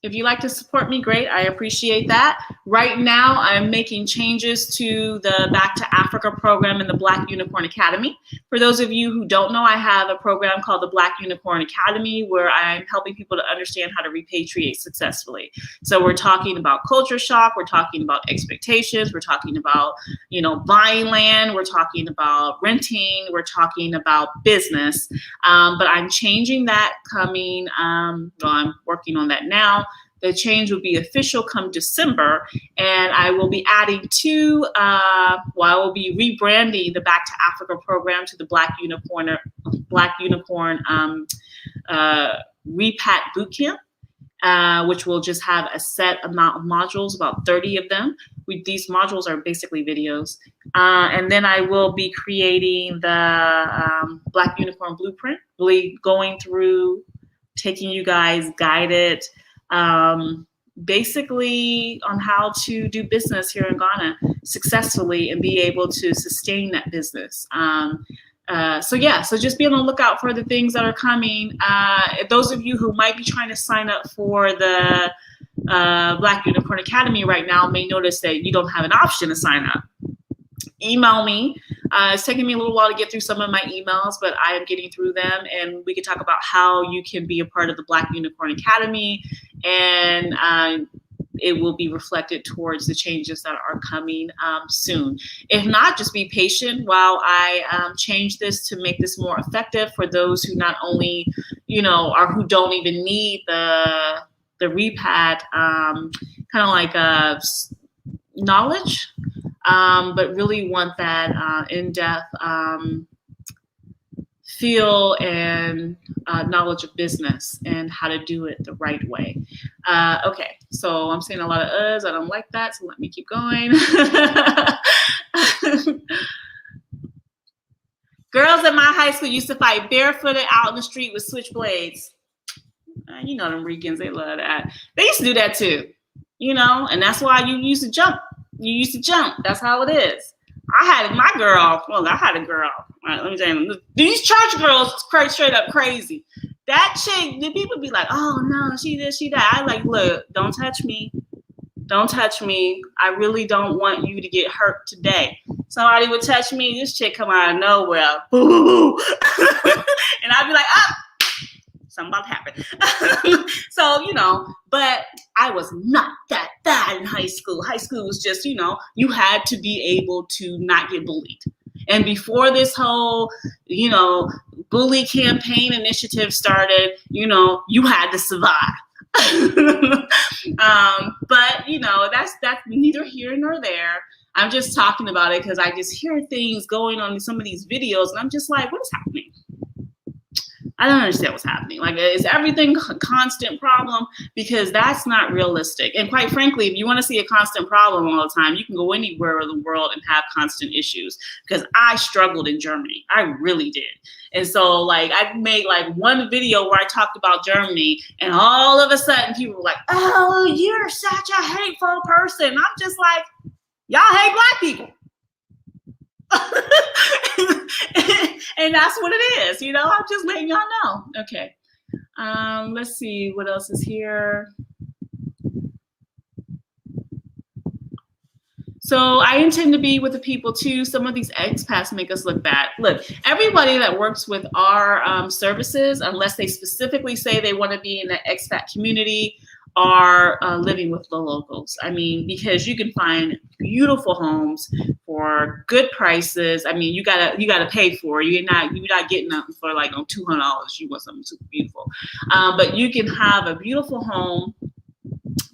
[SPEAKER 1] If you like to support me, great. I appreciate that. Right now, I'm making changes to the Back to Africa program in the Black Unicorn Academy. For those of you who don't know, I have a program called the Black Unicorn Academy where I'm helping people to understand how to repatriate successfully. So we're talking about culture shock. We're talking about expectations. We're talking about, buying land. We're talking about renting. We're talking about business. But I'm changing that coming, I'm working on that now. The change will be official come December, and I will be adding I will be rebranding the Back to Africa program to the Black Unicorn Repat Bootcamp, which will just have a set amount of modules, about 30 of them. These modules are basically videos. And then I will be creating the Black Unicorn Blueprint, really going through, taking you guys guided, basically on how to do business here in Ghana successfully and be able to sustain that business. So just be on the lookout for the things that are coming. Those of you who might be trying to sign up for the Black Unicorn Academy right now may notice that you don't have an option to sign up. Email me. It's taking me a little while to get through some of my emails, but I am getting through them, and we can talk about how you can be a part of the Black Unicorn Academy, and it will be reflected towards the changes that are coming soon. If not, just be patient while I change this to make this more effective for those who not only, or who don't even need the repad, kind of like knowledge, but really want that in-depth feel and knowledge of business and how to do it the right way. Okay, so I'm saying a lot of uhs. I don't like that, so let me keep going. Girls at my high school used to fight barefooted out in the street with switchblades. You know them Ricans, they love that. They used to do that too, and that's why you used to jump. That's how it is. I had a girl. All right, let me tell you. These church girls is straight up crazy. That chick, the people be like, oh no, she this, she that. I like, look, don't touch me. Don't touch me. I really don't want you to get hurt today. Somebody would touch me, this chick come out of nowhere. Boo. And I'd be like, something about to happen. So, but I was not that bad in high school. High school was just, you had to be able to not get bullied. And before this whole, bully campaign initiative started, you had to survive. But, that's neither here nor there. I'm just talking about it because I just hear things going on in some of these videos, and I'm just like, what is happening? I don't understand what's happening. Like, is everything a constant problem? Because that's not realistic. And quite frankly, if you want to see a constant problem all the time, you can go anywhere in the world and have constant issues. Because I struggled in Germany. I really did. And so, I made one video where I talked about Germany, and all of a sudden people were like, oh, you're such a hateful person. I'm just like, y'all hate Black people. And that's what it is, I'm just letting y'all know. Okay, let's see what else is here. So I intend to be with the people too. Some of these expats make us look bad. Look, everybody that works with our services, unless they specifically say they want to be in the expat community, are living with the locals. I mean, because you can find beautiful homes for good prices. I mean, you gotta pay for it. You're not getting them for $200. You want something super beautiful, but you can have a beautiful home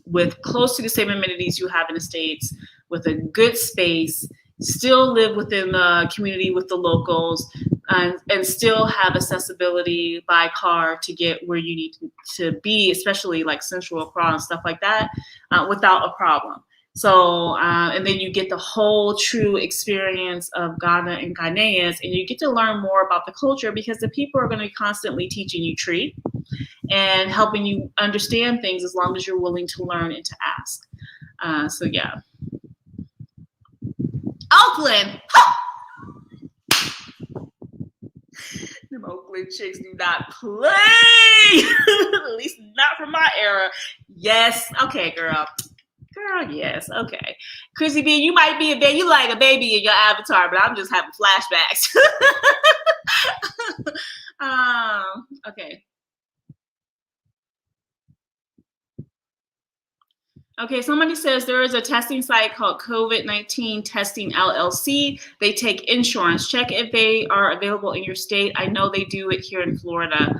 [SPEAKER 1] with close to the same amenities you have in the States, with a good space, still live within the community with the locals, and still have accessibility by car to get where you need to be, especially Central Accra and stuff like that, without a problem. So, and then you get the whole true experience of Ghana and Ghanaians, and you get to learn more about the culture because the people are going to be constantly teaching you Tree and helping you understand things as long as you're willing to learn and to ask. So yeah. Oakland. Them Oakland chicks do not play. At least not from my era. Yes. Okay, girl. Girl, yes. Okay. Chrissy B, you might be a baby. You like a baby in your avatar, but I'm just having flashbacks. Okay. Okay, somebody says there is a testing site called COVID-19 Testing LLC. They take insurance. Check if they are available in your state. I know they do it here in Florida.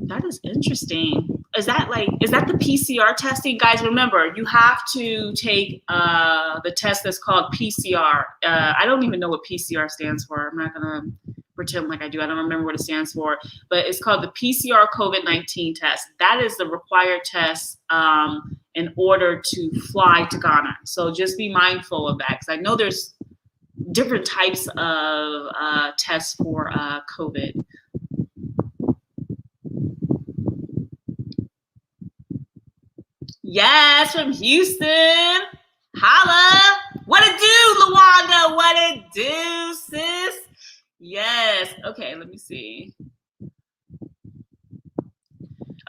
[SPEAKER 1] That is interesting. Is that the PCR testing? Guys, remember, you have to take the test that's called PCR. I don't even know what PCR stands for. I'm not going to pretend like I do. I don't remember what it stands for, but it's called the PCR COVID-19 test. That is the required test in order to fly to Ghana. So just be mindful of that, because I know there's different types of tests for COVID. Yes, from Houston. Holla. What it do, Lawanda? What it do, sis? Yes. Okay, let me see.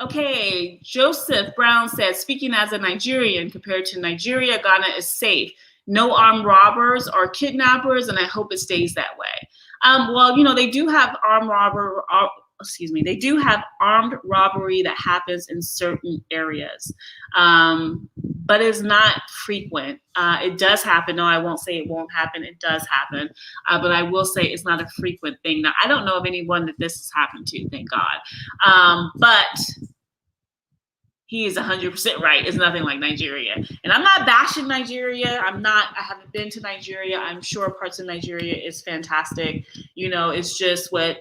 [SPEAKER 1] Okay, Joseph Brown said, speaking as a Nigerian, compared to Nigeria, Ghana is safe. No armed robbers or kidnappers, and I hope it stays that way. Well, you know, they do have they do have armed robbery that happens in certain areas, but it's not frequent. It does happen. No, I won't say it won't happen. It does happen, but I will say it's not a frequent thing. Now, I don't know of anyone that this has happened to, thank God. But he is 100% right. It's nothing like Nigeria. And I'm not bashing Nigeria. I haven't been to Nigeria. I'm sure parts of Nigeria is fantastic. You know, it's just what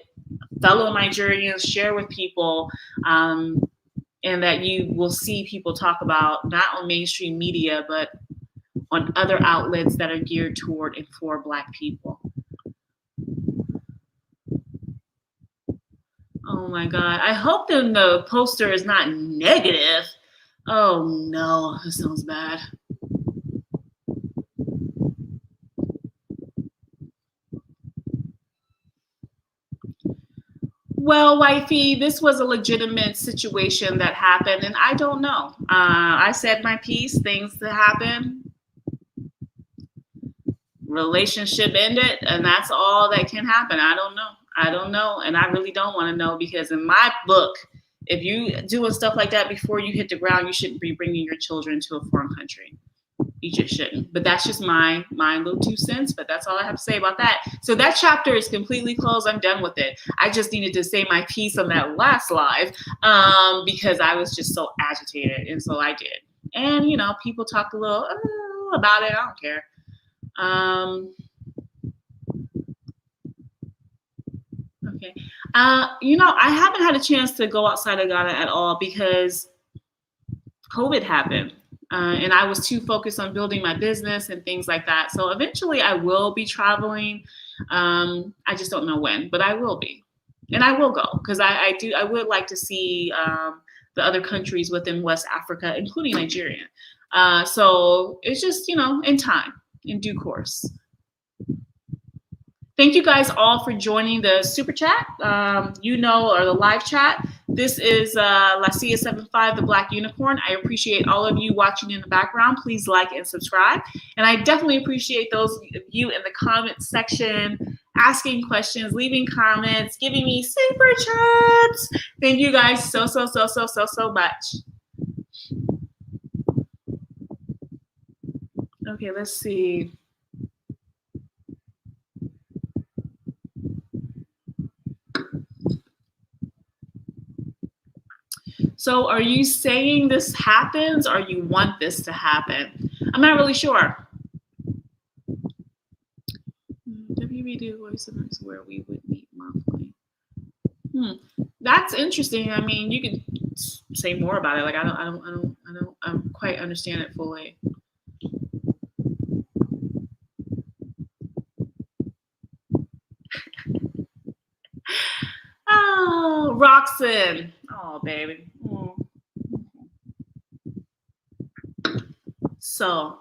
[SPEAKER 1] fellow Nigerians share with people, and that you will see people talk about, not on mainstream media, but on other outlets that are geared toward and for Black people. Oh my God. I hope the poster is not negative. Oh no, that sounds bad. Well, wifey, this was a legitimate situation that happened, and I don't know. I said my piece, things that happen. Relationship ended, and that's all that can happen. I don't know, and I really don't want to know, because in my book, if you doing stuff like that before you hit the ground, you shouldn't be bringing your children to a foreign country. You just shouldn't. But that's just my little 2 cents, but that's all I have to say about that. So that chapter is completely closed. I'm done with it. I just needed to say my piece on that last live, because I was just so agitated, and so I did. And, you know, people talk a little about it. I don't care. Okay. You know, I haven't had a chance to go outside of Ghana at all because COVID happened. And I was too focused on building my business and things like that. So eventually I will be traveling. I just don't know when, but I will be. And I will go, because I would like to see the other countries within West Africa, including Nigeria. So it's just, you know, in time, in due course. Thank you guys all for joining the super chat, or the live chat. This is Lacia75, the Black Unicorn. I appreciate all of you watching in the background. Please like and subscribe. And I definitely appreciate those of you in the comment section asking questions, leaving comments, giving me super chats. Thank you guys so much. Okay, let's see. So are you saying this happens, or you want this to happen? I'm not really sure. WBD voice events where we would meet monthly. That's interesting. I mean, you could say more about it. Like I don't quite understand it fully. Oh, Roxanne. Oh, baby. Oh. So,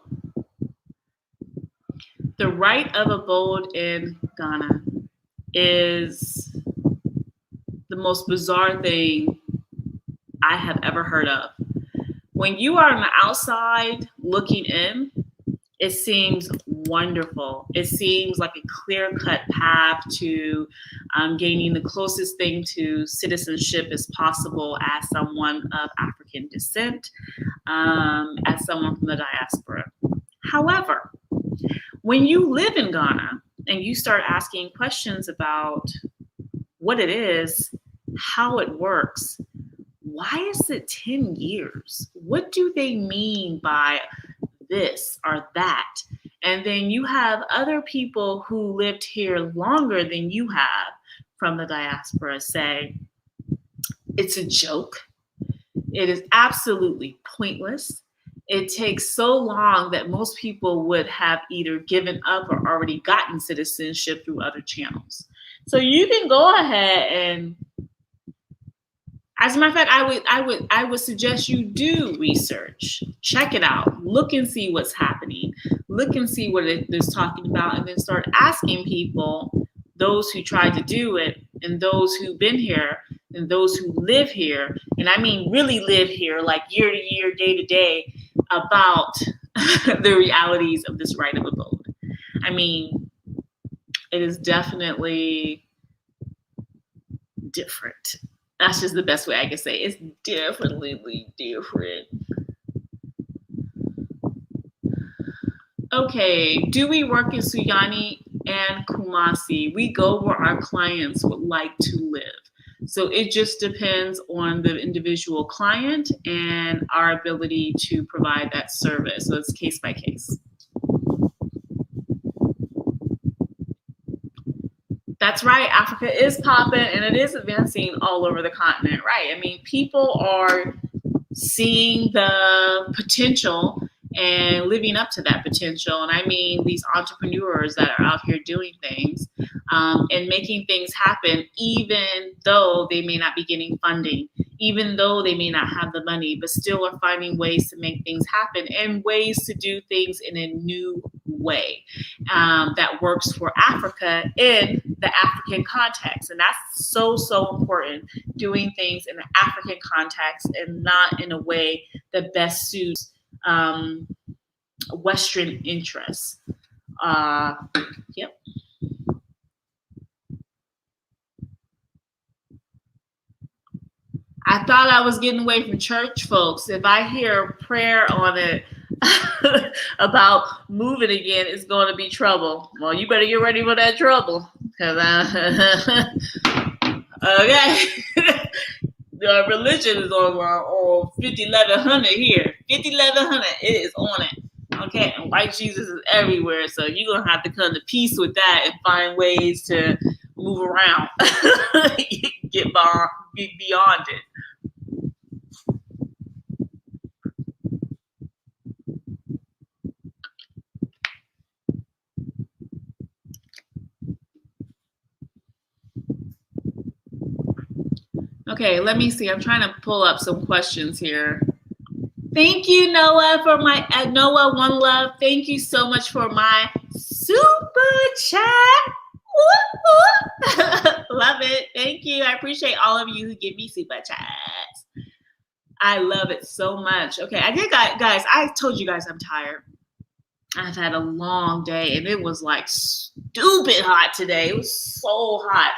[SPEAKER 1] the right of abode in Ghana is the most bizarre thing I have ever heard of. When you are on the outside looking in, it seems wonderful. It seems like a clear-cut path to gaining the closest thing to citizenship as possible as someone of African descent, as someone from the diaspora. However, when you live in Ghana and you start asking questions about what it is, how it works, why is it 10 years? What do they mean by this or that? And then you have other people who lived here longer than you have from the diaspora say, it's a joke. It is absolutely pointless. It takes so long that most people would have either given up or already gotten citizenship through other channels. So you can go ahead and, as a matter of fact, I would suggest you do research, check it out, look and see what's happening, look and see what it is talking about, and then start asking people, those who tried to do it, and those who've been here, and those who live here, and I mean really live here, like year to year, day to day, about the realities of this right of abode. I mean, it is definitely different. That's just the best way I can say it. It's definitely different. Okay, do we work in Sunyani and Kumasi? We go where our clients would like to live. So it just depends on the individual client and our ability to provide that service. So it's case by case. That's right. Africa is popping and it is advancing all over the continent, right? I mean, people are seeing the potential and living up to that potential. And I mean, these entrepreneurs that are out here doing things and making things happen, even though they may not be getting funding, even though they may not have the money, but still are finding ways to make things happen and ways to do things in a new way that works for Africa in the African context. And that's so, so important, doing things in an African context and not in a way that best suits Western interests. Yep. I thought I was getting away from church, folks. If I hear prayer on it about moving again, it's going to be trouble. Well, you better get ready for that trouble. Okay. The religion is on 5100 here. 5100, it is on it. Okay, and white Jesus is everywhere, so you're going to have to come to peace with that and find ways to move around. Get beyond it. Okay, let me see. I'm trying to pull up some questions here. Thank you, Noah, for my Noah One Love. Thank you so much for my super chat. Love it. Thank you. I appreciate all of you who give me super chats. I love it so much. Okay, guys, I told you guys I'm tired. I've had a long day and it was like stupid hot today. It was so hot.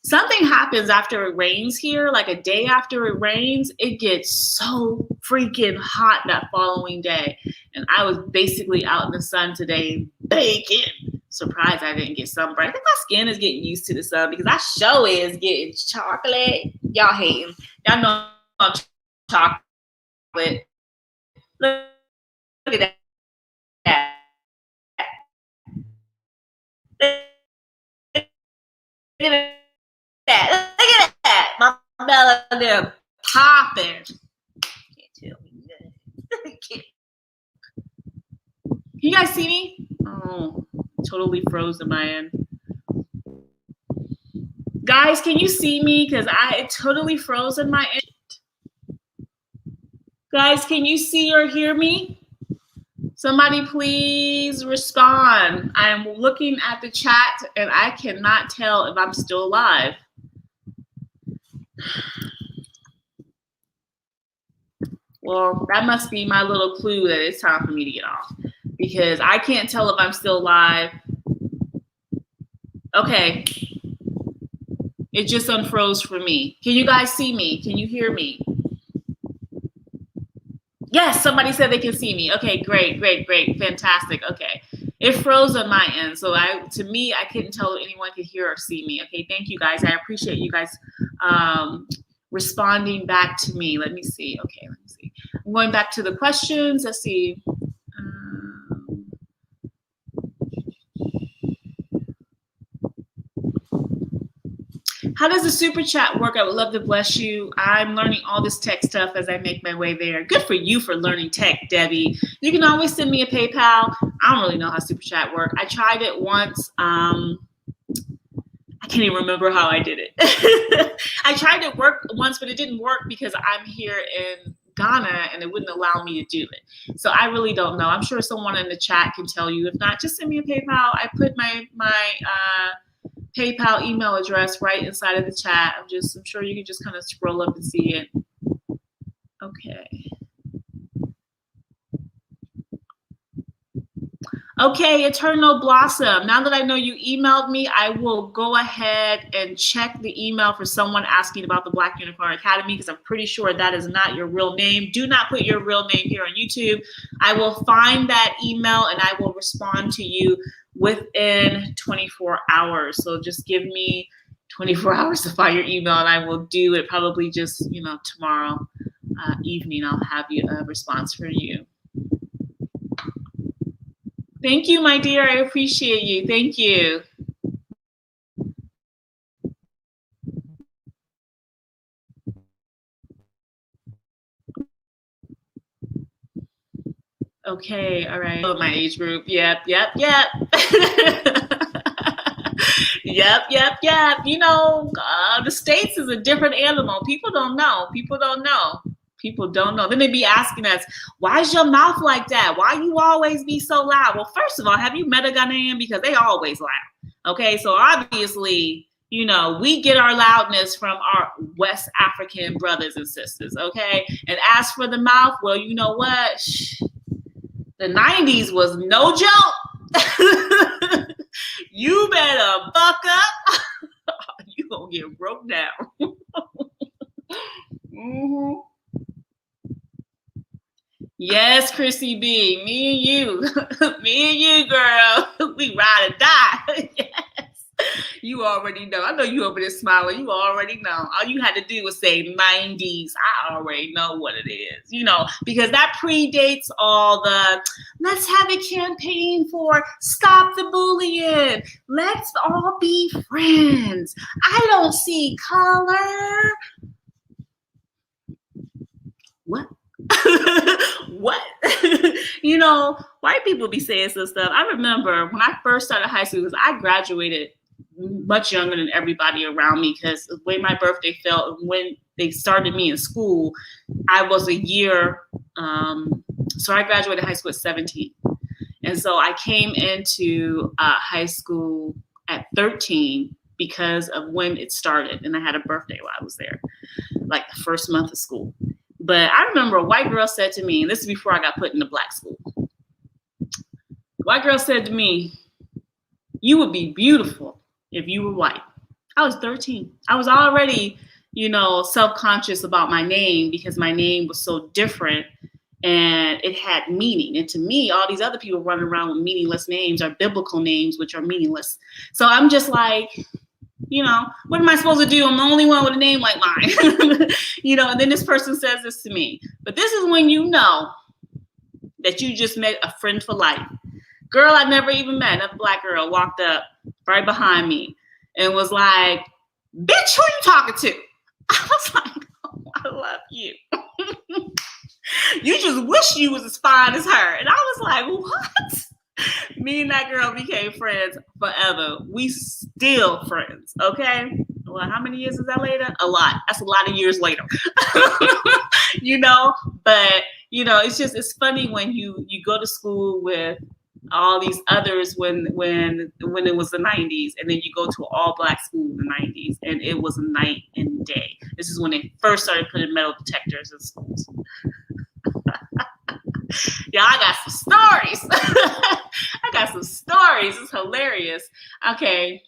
[SPEAKER 1] Something happens after it rains here, like a day after it rains, it gets so freaking hot that following day. And I was basically out in the sun today baking. Surprised I didn't get sunburned. I think my skin is getting used to the sun because I sure is getting chocolate. Y'all hating. Y'all know I'm chocolate. Look at that. Look at that. My melanin. popping. Can't tell me nothing. Can you guys see me? Oh, totally frozen my end. Guys, can you see me? Because it totally frozen my end. Guys, can you see or hear me? Somebody please respond. I'm looking at the chat and I cannot tell if I'm still alive. Well, that must be my little clue that it's time for me to get off because I can't tell if I'm still alive. Okay. It just unfroze for me. Can you guys see me? Can you hear me? Yes, somebody said they can see me. Okay, great, great, great, fantastic. Okay, it froze on my end, so to me, I couldn't tell if anyone could hear or see me. Okay, thank you guys. I appreciate you guys responding back to me. Let me see. Okay, let me see. I'm going back to the questions. Let's see. How does the super chat work? I would love to bless you. I'm learning all this tech stuff as I make my way there. Good for you for learning tech, Debbie. You can always send me a PayPal. I don't really know how super chat works. I tried it once. I can't even remember how I did it. I tried it work once, but it didn't work because I'm here in Ghana and it wouldn't allow me to do it. So I really don't know. I'm sure someone in the chat can tell you. If not, just send me a PayPal. I put my PayPal email address right inside of the chat. I'm sure you can just kind of scroll up and see it. Okay. Okay, Eternal Blossom. Now that I know you emailed me, I will go ahead and check the email for someone asking about the Black Unicorn Academy because I'm pretty sure that is not your real name. Do not put your real name here on YouTube. I will find that email and I will respond to you within 24 hours. So just give me 24 hours to find your email and I will do it probably just, tomorrow evening. I'll have a response for you. Thank you, my dear. I appreciate you. Thank you. Okay, all right. Oh, my age group. Yep. Yep. The States is a different animal. People don't know. Then they be asking us, why is your mouth like that? Why you always be so loud? Well, first of all, have you met a Ghanaian? Because they always loud. Okay, so obviously, we get our loudness from our West African brothers and sisters. Okay, and as for the mouth, well, you know what? The 90s was no joke. You better buck up. You gonna get broke down. Mm-hmm. Yes, Chrissy B. Me and you, girl. We ride or die. Yes. You already know. I know you over there smiling. You already know. All you had to do was say 90s. I already know what it is. Because that predates all the, let's have a campaign for stop the bullying. Let's all be friends. I don't see color. What? What? White people be saying some stuff. I remember when I first started high school, because I graduated much younger than everybody around me because the way my birthday fell, when they started me in school, I was a year. So I graduated high school at 17. And so I came into high school at 13 because of when it started. And I had a birthday while I was there, like the first month of school. But I remember a white girl said to me, and this is before I got put into black school. White girl said to me, you would be beautiful if you were white. I was 13. I was already, self-conscious about my name because my name was so different and it had meaning. And to me, all these other people running around with meaningless names are biblical names, which are meaningless. So I'm just like, what am I supposed to do? I'm the only one with a name like mine. And then this person says this to me. But this is when you know that you just met a friend for life. Girl I never even met, a black girl, walked up right behind me and was like, bitch, who you talking to? I was like, oh my I love you. You just wish you was as fine as her. And I was like, what? Me and that girl became friends forever. We still friends, okay? Well, how many years is that later? A lot. That's a lot of years later. You know, but you know, it's funny when you go to school with all these others when it was the 90s, and then you go to an all-black school in the 90s, and it was night and day. This is when they first started putting metal detectors in schools. Yeah, I got some stories. I got some stories. It's hilarious. Okay.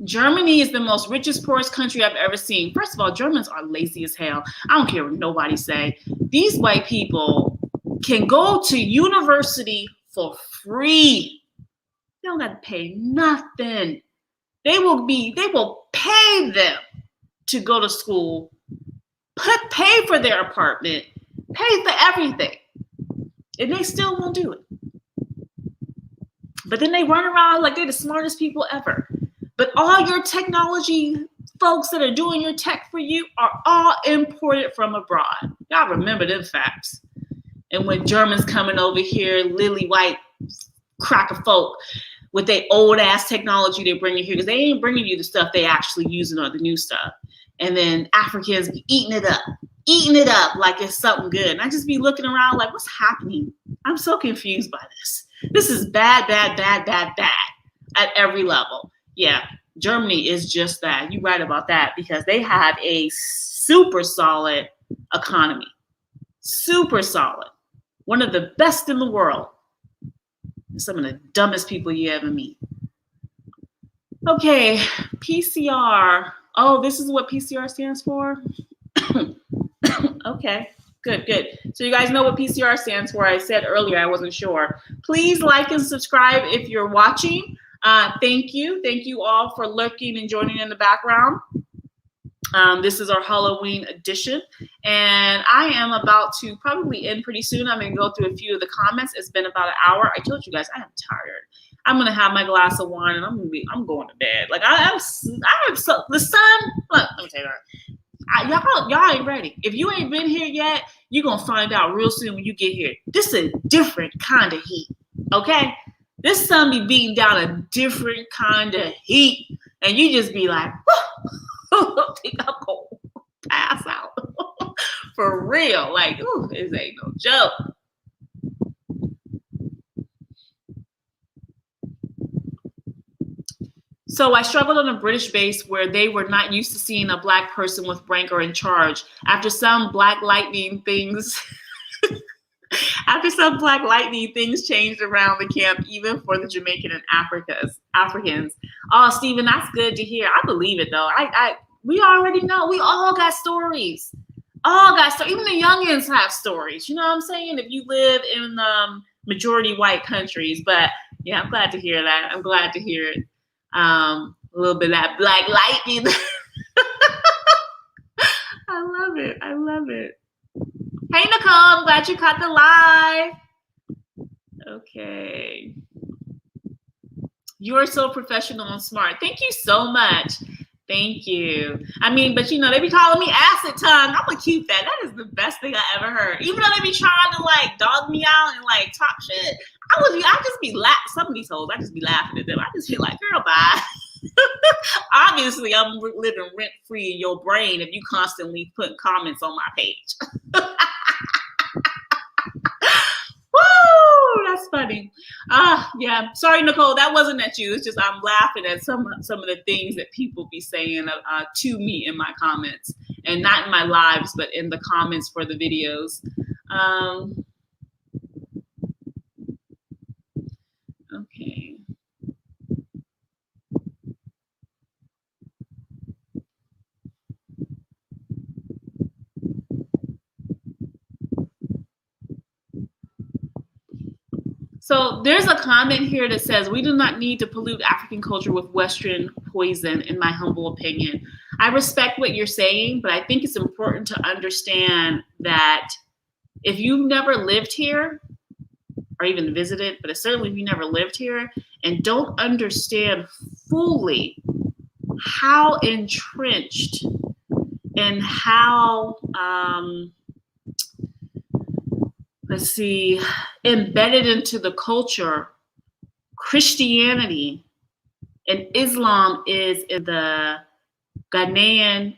[SPEAKER 1] Germany is the most richest, poorest country I've ever seen. First of all, Germans are lazy as hell. I don't care what nobody say. These white people can go to university for free. They don't got to pay nothing. They will pay them to go to school, pay for their apartment, pay for everything. And they still won't do it. But then they run around like they're the smartest people ever. But all your technology folks that are doing your tech for you are all imported from abroad. Y'all remember them facts. And when Germans coming over here, lily white cracker folk with their old ass technology they're bringing here, because they ain't bringing you the stuff they actually using or the new stuff. And then Africans be eating it up like it's something good. And I just be looking around like, what's happening? I'm so confused by this. This is bad at every level. Yeah, Germany is just that. You're right about that, because they have a super solid economy. Super solid. One of the best in the world. Some of the dumbest people you ever meet. Okay, PCR. Oh, this is what PCR stands for? Okay, good. So you guys know what PCR stands for. I said earlier I wasn't sure. Please like and subscribe if you're watching. Thank you. Thank you all for lurking and joining in the background. This is our Halloween edition, and I am about to probably end pretty soon. I'm going to go through a few of the comments. It's been about an hour. I told you guys I am tired. I'm going to have my glass of wine, and I'm going to bed. Like the sun. Look, let me tell you, y'all ain't ready. If you ain't been here yet, you're going to find out real soon when you get here. This is a different kind of heat. Okay. This sun be beating down a different kind of heat, and you just be like, I think I'm going to pass out. For real. Like, ooh, this ain't no joke. So I struggled on a British base where they were not used to seeing a black person with rank or in charge. After some black lightning things changed around the camp, even for the Jamaican and Africans. Oh, Stephen, that's good to hear. I believe it though. We already know. We all got stories. Even the youngins have stories. You know what I'm saying? If you live in majority white countries. But yeah, I'm glad to hear that. I'm glad to hear it. A little bit of that black lightning. I love it. Hey, Nicole, I'm glad you caught the live. Okay. You are so professional and smart. Thank you so much. Thank you. I mean, but you know, they be calling me acid tongue. I'm gonna keep that. That is the best thing I ever heard. Even though they be trying to like dog me out and like talk shit, I just be laughing. Some of these hoes, I just be laughing at them. I just feel like, girl, bye. Obviously, I'm living rent free in your brain if you constantly put comments on my page. Woo, that's funny. Yeah. Sorry, Nicole, that wasn't at you. It's just I'm laughing at some of the things that people be saying to me in my comments, and not in my lives, but in the comments for the videos. Okay. So there's a comment here that says, we do not need to pollute African culture with Western poison, in my humble opinion. I respect what you're saying, but I think it's important to understand that if you've never lived here or even visited, but certainly if you never lived here and don't understand fully how entrenched and how, let's see, embedded into the culture Christianity and Islam is in the Ghanaian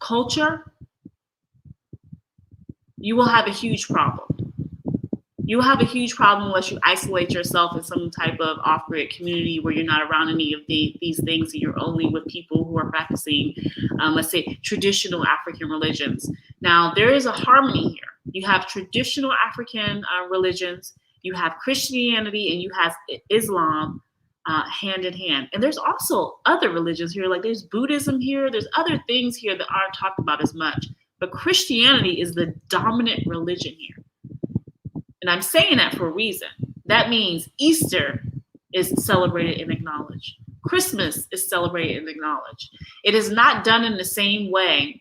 [SPEAKER 1] culture, you will have a huge problem. You will have a huge problem unless you isolate yourself in some type of off-grid community where you're not around any of these things and you're only with people who are practicing, let's say, traditional African religions. Now, there is a harmony here. You have traditional African religions, you have Christianity, and you have Islam hand in hand. And there's also other religions here, like there's Buddhism here, there's other things here that aren't talked about as much. But Christianity is the dominant religion here. And I'm saying that for a reason. That means Easter is celebrated and acknowledged. Christmas is celebrated and acknowledged. It is not done in the same way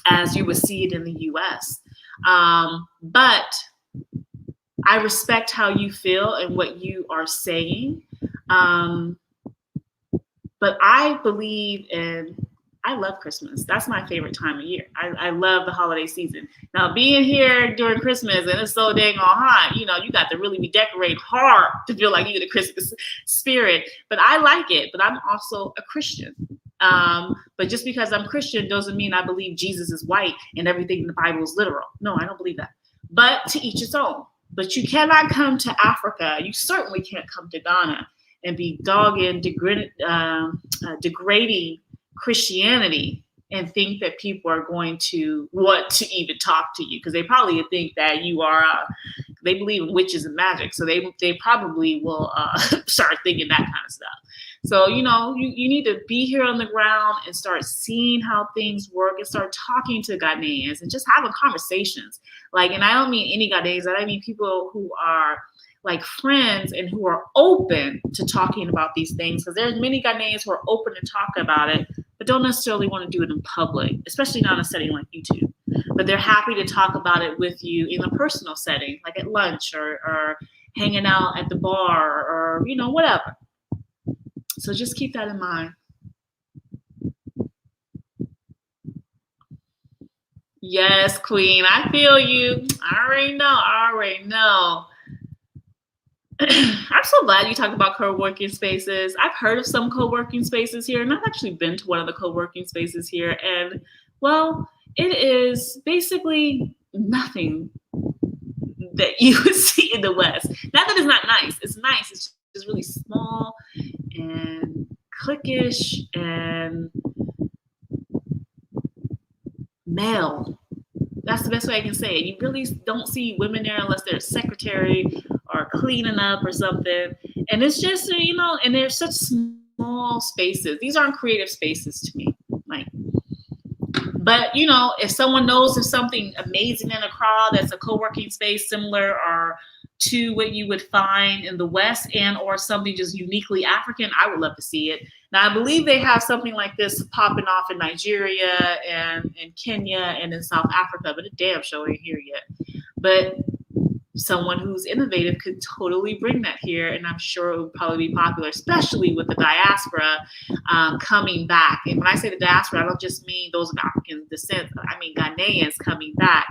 [SPEAKER 1] as you would see it in the US. But I respect how you feel and what you are saying. But I believe in, I love Christmas. That's my favorite time of year. I love the holiday season. Now, being here during Christmas and it's so dang all hot, you know, you got to really be decorated hard to feel like you're the Christmas spirit. But I like it. But I'm also a Christian. But just because I'm Christian doesn't mean I believe Jesus is white and everything in the Bible is literal. No, I don't believe that. But to each its own. But you cannot come to Africa. You certainly can't come to Ghana and be dogging, degrading Christianity and think that people are going to want to even talk to you, because they probably think that you are, they believe in witches and magic. So they probably will start thinking that kind of stuff. So, you know, you need to be here on the ground and start seeing how things work and start talking to Ghanaians and just having conversations. Like, and I don't mean any Ghanaians, I mean people who are like friends and who are open to talking about these things, because there's many Ghanaians who are open to talk about it, but don't necessarily want to do it in public, especially not in a setting like YouTube. But they're happy to talk about it with you in a personal setting, like at lunch or hanging out at the bar or, you know, whatever. So just keep that in mind. Yes, Queen, I feel you. I already know. I'm so glad you talked about co-working spaces. I've heard of some co-working spaces here, and I've actually been to one of the co-working spaces here. And, well, it is basically nothing that you would see in the West. Not that it's not nice. It's nice. It's just really small and cliquish and male. That's the best way I can say it. You really don't see women there unless they're a secretary or cleaning up or something. And it's just, you know, and they're such small spaces. These aren't creative spaces to me. Like, but, you know, if someone knows of something amazing in a crowd that's a co-working space similar or to what you would find in the West and or something just uniquely African, I would love to see it. Now, I believe they have something like this popping off in Nigeria and in Kenya and in South Africa, but a damn show ain't here yet. But someone who's innovative could totally bring that here, and I'm sure it would probably be popular, especially with the diaspora coming back. And when I say the diaspora, I don't just mean those of African descent. I mean Ghanaians coming back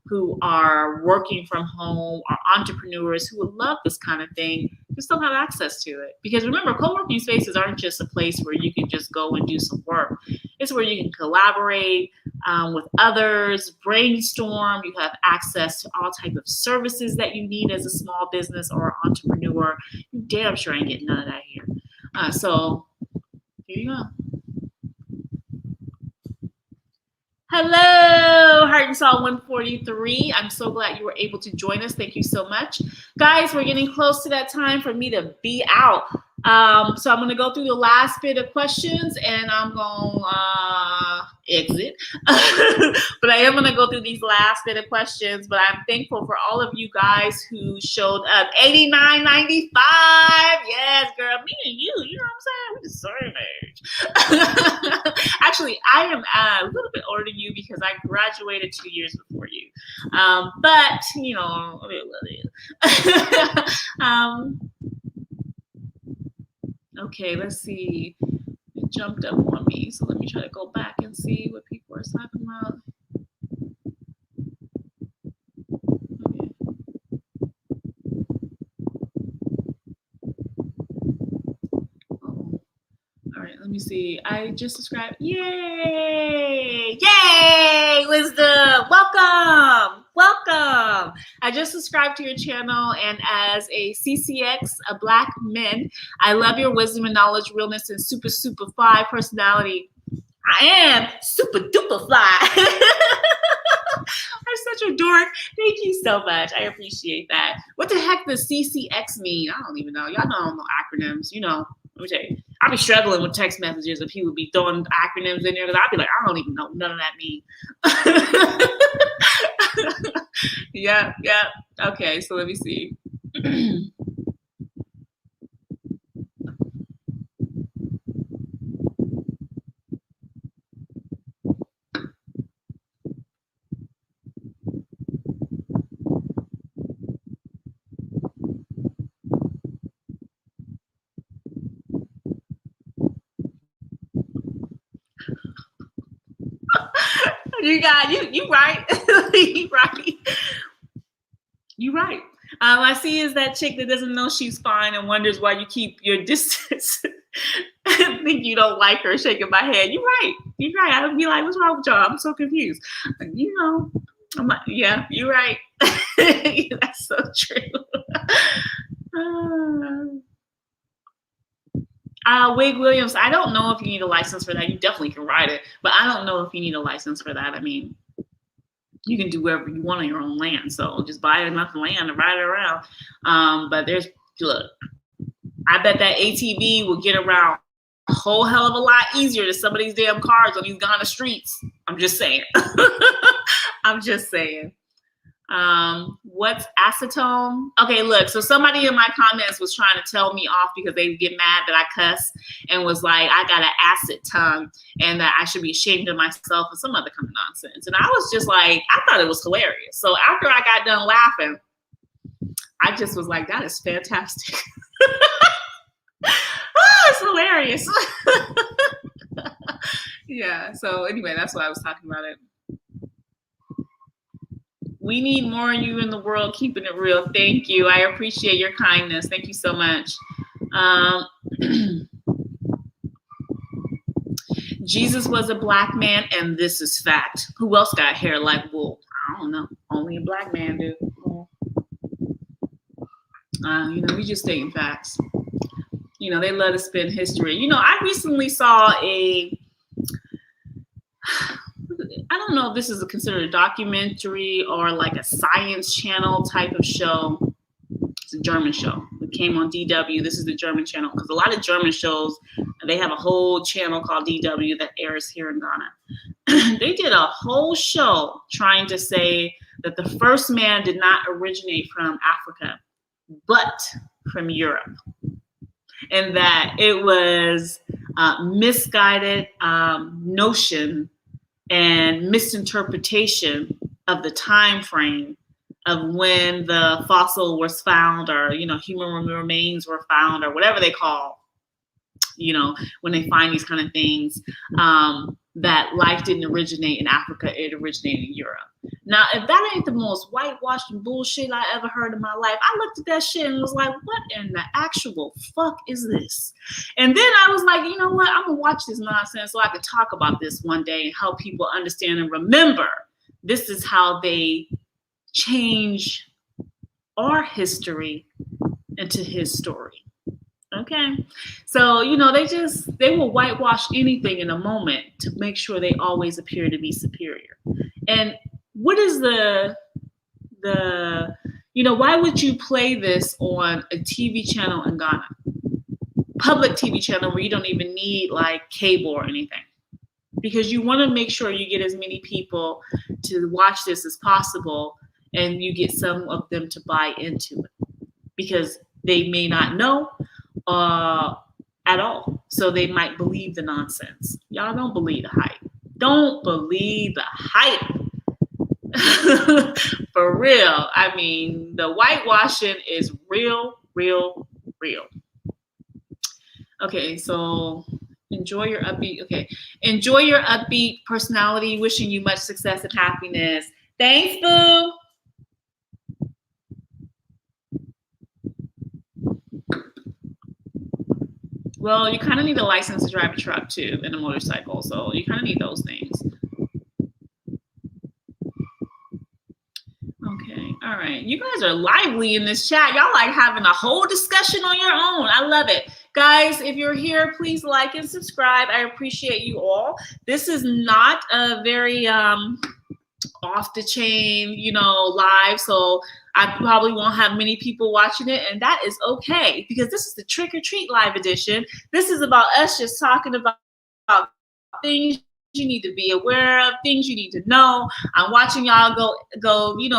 [SPEAKER 1] who are working from home, or entrepreneurs who would love this kind of thing, just don't have access to it. Because remember, co-working spaces aren't just a place where you can just go and do some work. It's where you can collaborate with others, brainstorm. You have access to all types of services that you need as a small business or entrepreneur. You damn sure ain't getting none of that here. So here you go. Hello, Heart and Soul 143. I'm so glad you were able to join us. Thank you so much. Guys, we're getting close to that time for me to be out. So I'm going to go through the last bit of questions and I'm going to exit. But I am going to go through these last bit of questions. But I'm thankful for all of you guys who showed up. 89.95. Yes, girl, me and you know what I'm saying? We're the same age. Actually, I am a little bit older than you because I graduated 2 years before you. But, you know, okay, let's see. jumped up on me. So let me try to go back and see what people are talking about. All right, let me see. I just subscribed. Yay! Yay! Wisdom! Welcome! Welcome! I just subscribed to your channel, and as a CCX, a Black men, I love your wisdom and knowledge, realness, and super, super fly personality. I am super duper fly. I'm such a dork. Thank you so much. I appreciate that. What the heck does CCX mean? I don't even know. Y'all know I don't know acronyms. You know, let me tell you. I'll be struggling with text messages if people be throwing acronyms in there because I'll be like, I don't even know none of that mean. Yeah. Okay, so let me see. You right. You right. You right. I see is that chick that doesn't know she's fine and wonders why you keep your distance. I think you don't like her. Shaking my head. You're right. I would be like, what's wrong with y'all? I'm so confused. You know, I'm like, yeah, you're right. That's so true. Wig Williams, I don't know if you need a license for that. You definitely can ride it, but I don't know if you need a license for that. I mean, you can do whatever you want on your own land. So just buy enough land and ride it around. But look, I bet that ATV will get around a whole hell of a lot easier than some of these damn cars on these Ghana streets. I'm just saying. I'm just saying. What's acetone? Okay, look, so somebody in my comments was trying to tell me off because they get mad that I cuss and was like, I got an acid tongue and that I should be ashamed of myself and some other kind of nonsense. And I was just like, I thought it was hilarious. So after I got done laughing, I just was like, that is fantastic. Oh, it's hilarious. Yeah, so anyway, that's why I was talking about it. We need more of you in the world, keeping it real. Thank you. I appreciate your kindness. Thank you so much. Jesus was a Black man, and this is fact. Who else got hair like wool? I don't know. Only a Black man do. You know, we just stating facts. You know, they let us spin history. You know, I recently saw I don't know if this is considered a documentary or like a science channel type of show. It's a German show. It came on DW. This is the German channel because a lot of German shows, they have a whole channel called DW that airs here in Ghana. They did a whole show trying to say that the first man did not originate from Africa, but from Europe. And that it was misguided notion and misinterpretation of the time frame of when the fossil was found, or, you know, human remains were found, or whatever they call, you know, when they find these kind of things, that life didn't originate in Africa, it originated in Europe. Now, if that ain't the most whitewashed bullshit I ever heard in my life, I looked at that shit and was like, what in the actual fuck is this? And then I was like, you know what? I'm gonna watch this nonsense so I can talk about this one day and help people understand and remember this is how they change our history into his story. Okay, so, you know, they will whitewash anything in a moment to make sure they always appear to be superior. And what is you know, why would you play this on a TV channel in Ghana? Public TV channel where you don't even need like cable or anything. Because you want to make sure you get as many people to watch this as possible and you get some of them to buy into it. Because they may not know at all. So they might believe the nonsense. Y'all don't believe the hype. Don't believe the hype. For real. I mean, the whitewashing is real, real, real. Okay, so Enjoy your upbeat. Okay. Enjoy your upbeat personality. Wishing you much success and happiness. Thanks, boo. Well, you kind of need a license to drive a truck too and a motorcycle. So you kind of need those things. Okay. All right. You guys are lively in this chat. Y'all like having a whole discussion on your own. I love it. Guys, if you're here, please like and subscribe. I appreciate you all. This is not a very off the chain, live. So I probably won't have many people watching it, and that is okay because this is the Trick or Treat live edition. This is about us just talking about things you need to be aware of, things you need to know. I'm watching y'all go,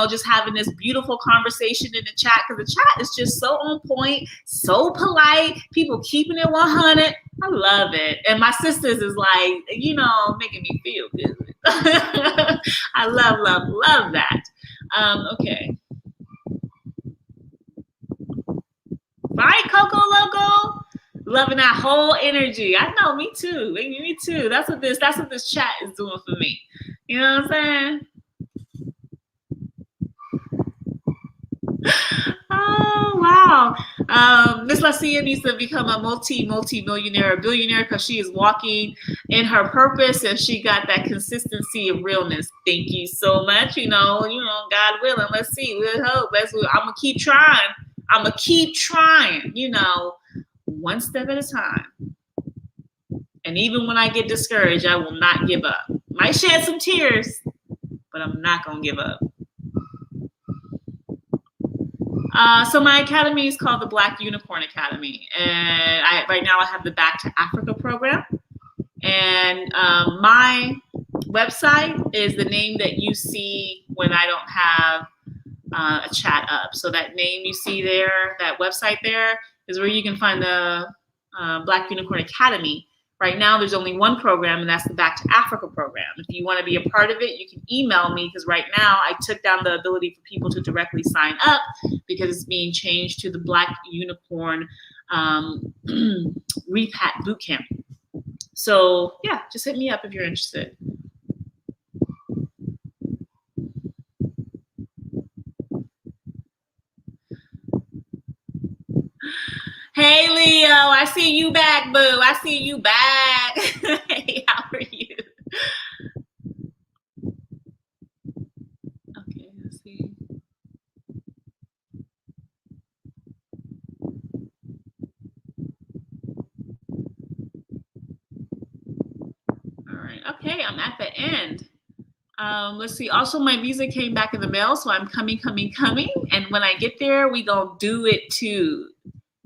[SPEAKER 1] just having this beautiful conversation in the chat because the chat is just so on point, so polite, people keeping it 100. I love it. And my sisters is like, making me feel good. I love that. Okay. Right, Coco Loco? Loving that whole energy. I know, me too. Me too. That's what this chat is doing for me. You know what I'm saying? Oh, wow. Miss Lacia needs to become a multi-millionaire, a billionaire because she is walking in her purpose and she got that consistency of realness. Thank you so much. God willing. Let's see. We'll hope. I'm going to keep trying. One step at a time. And even when I get discouraged, I will not give up. Might shed some tears, but I'm not going to give up. So my academy is called the BlackUnicorn Academy. And right now I have the Back to Africa program. And my website is the name that you see when I don't have a chat up. So that name you see there, that website there, is where you can find the BlackUnicorn Academy. Right now, there's only one program, and that's the Back to Africa program. If you want to be a part of it, you can email me because right now I took down the ability for people to directly sign up because it's being changed to the BlackUnicorn Repat Bootcamp. So yeah, just hit me up if you're interested. Hey, Leo, I see you back, boo. I see you back. Hey, how are you? Okay, let's see. All right. Okay, I'm at the end. Let's see. Also, my visa came back in the mail, so I'm coming. And when I get there, we gonna do it too.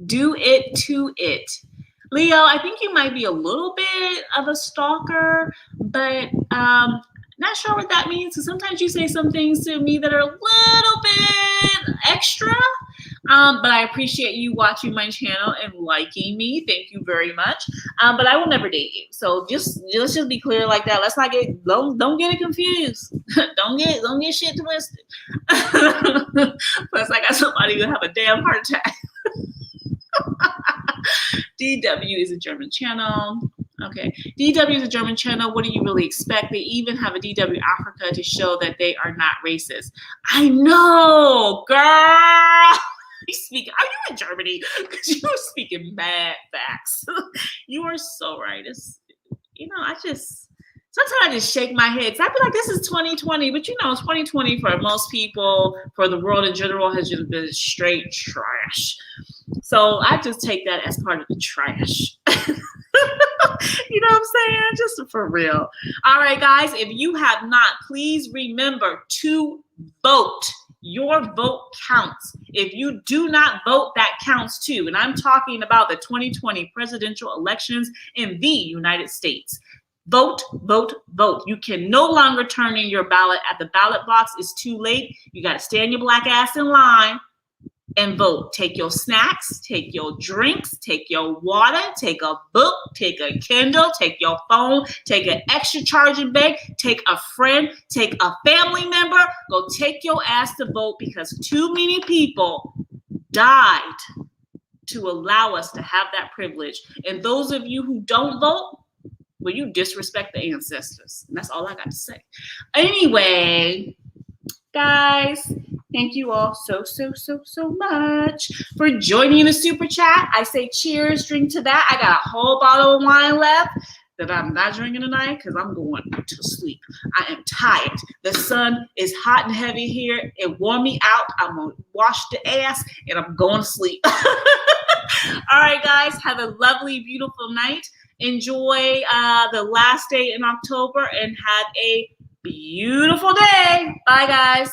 [SPEAKER 1] Do it to it. Leo, I think you might be a little bit of a stalker, but not sure what that means. So sometimes you say some things to me that are a little bit extra, but I appreciate you watching my channel and liking me. Thank you very much. But I will never date you. So let's just be clear like that. Let's not don't get it confused. don't get shit twisted. Plus, I got somebody who have a damn heart attack. DW is a German channel. Okay. DW is a German channel. What do you really expect? They even have a DW Africa to show that they are not racist. I know, girl. Are you in Germany? Because you are speaking bad facts. You are so right. Sometimes I just shake my head. I feel like this is 2020, but 2020 for most people, for the world in general, has just been straight trash. So I just take that as part of the trash. You know what I'm saying? Just for real. All right, guys, if you have not, please remember to vote. Your vote counts. If you do not vote, that counts too. And I'm talking about the 2020 presidential elections in the United States. Vote, vote, vote. You can no longer turn in your ballot at the ballot box. It's too late. You got to stand your black ass in line and vote. Take your snacks, take your drinks, take your water, take a book, take a Kindle, take your phone, take an extra charging bag, take a friend, take a family member. Go take your ass to vote because too many people died to allow us to have that privilege. And those of you who don't vote, well, you disrespect the ancestors. And that's all I got to say. Anyway, guys, thank you all so much for joining the super chat. I say cheers, drink to that. I got a whole bottle of wine left that I'm not drinking tonight because I'm going to sleep. I am tired. The sun is hot and heavy here. It wore me out. I'm going to wash the ass and I'm going to sleep. All right, guys, have a lovely, beautiful night. Enjoy the last day in October and have a beautiful day. Bye, guys.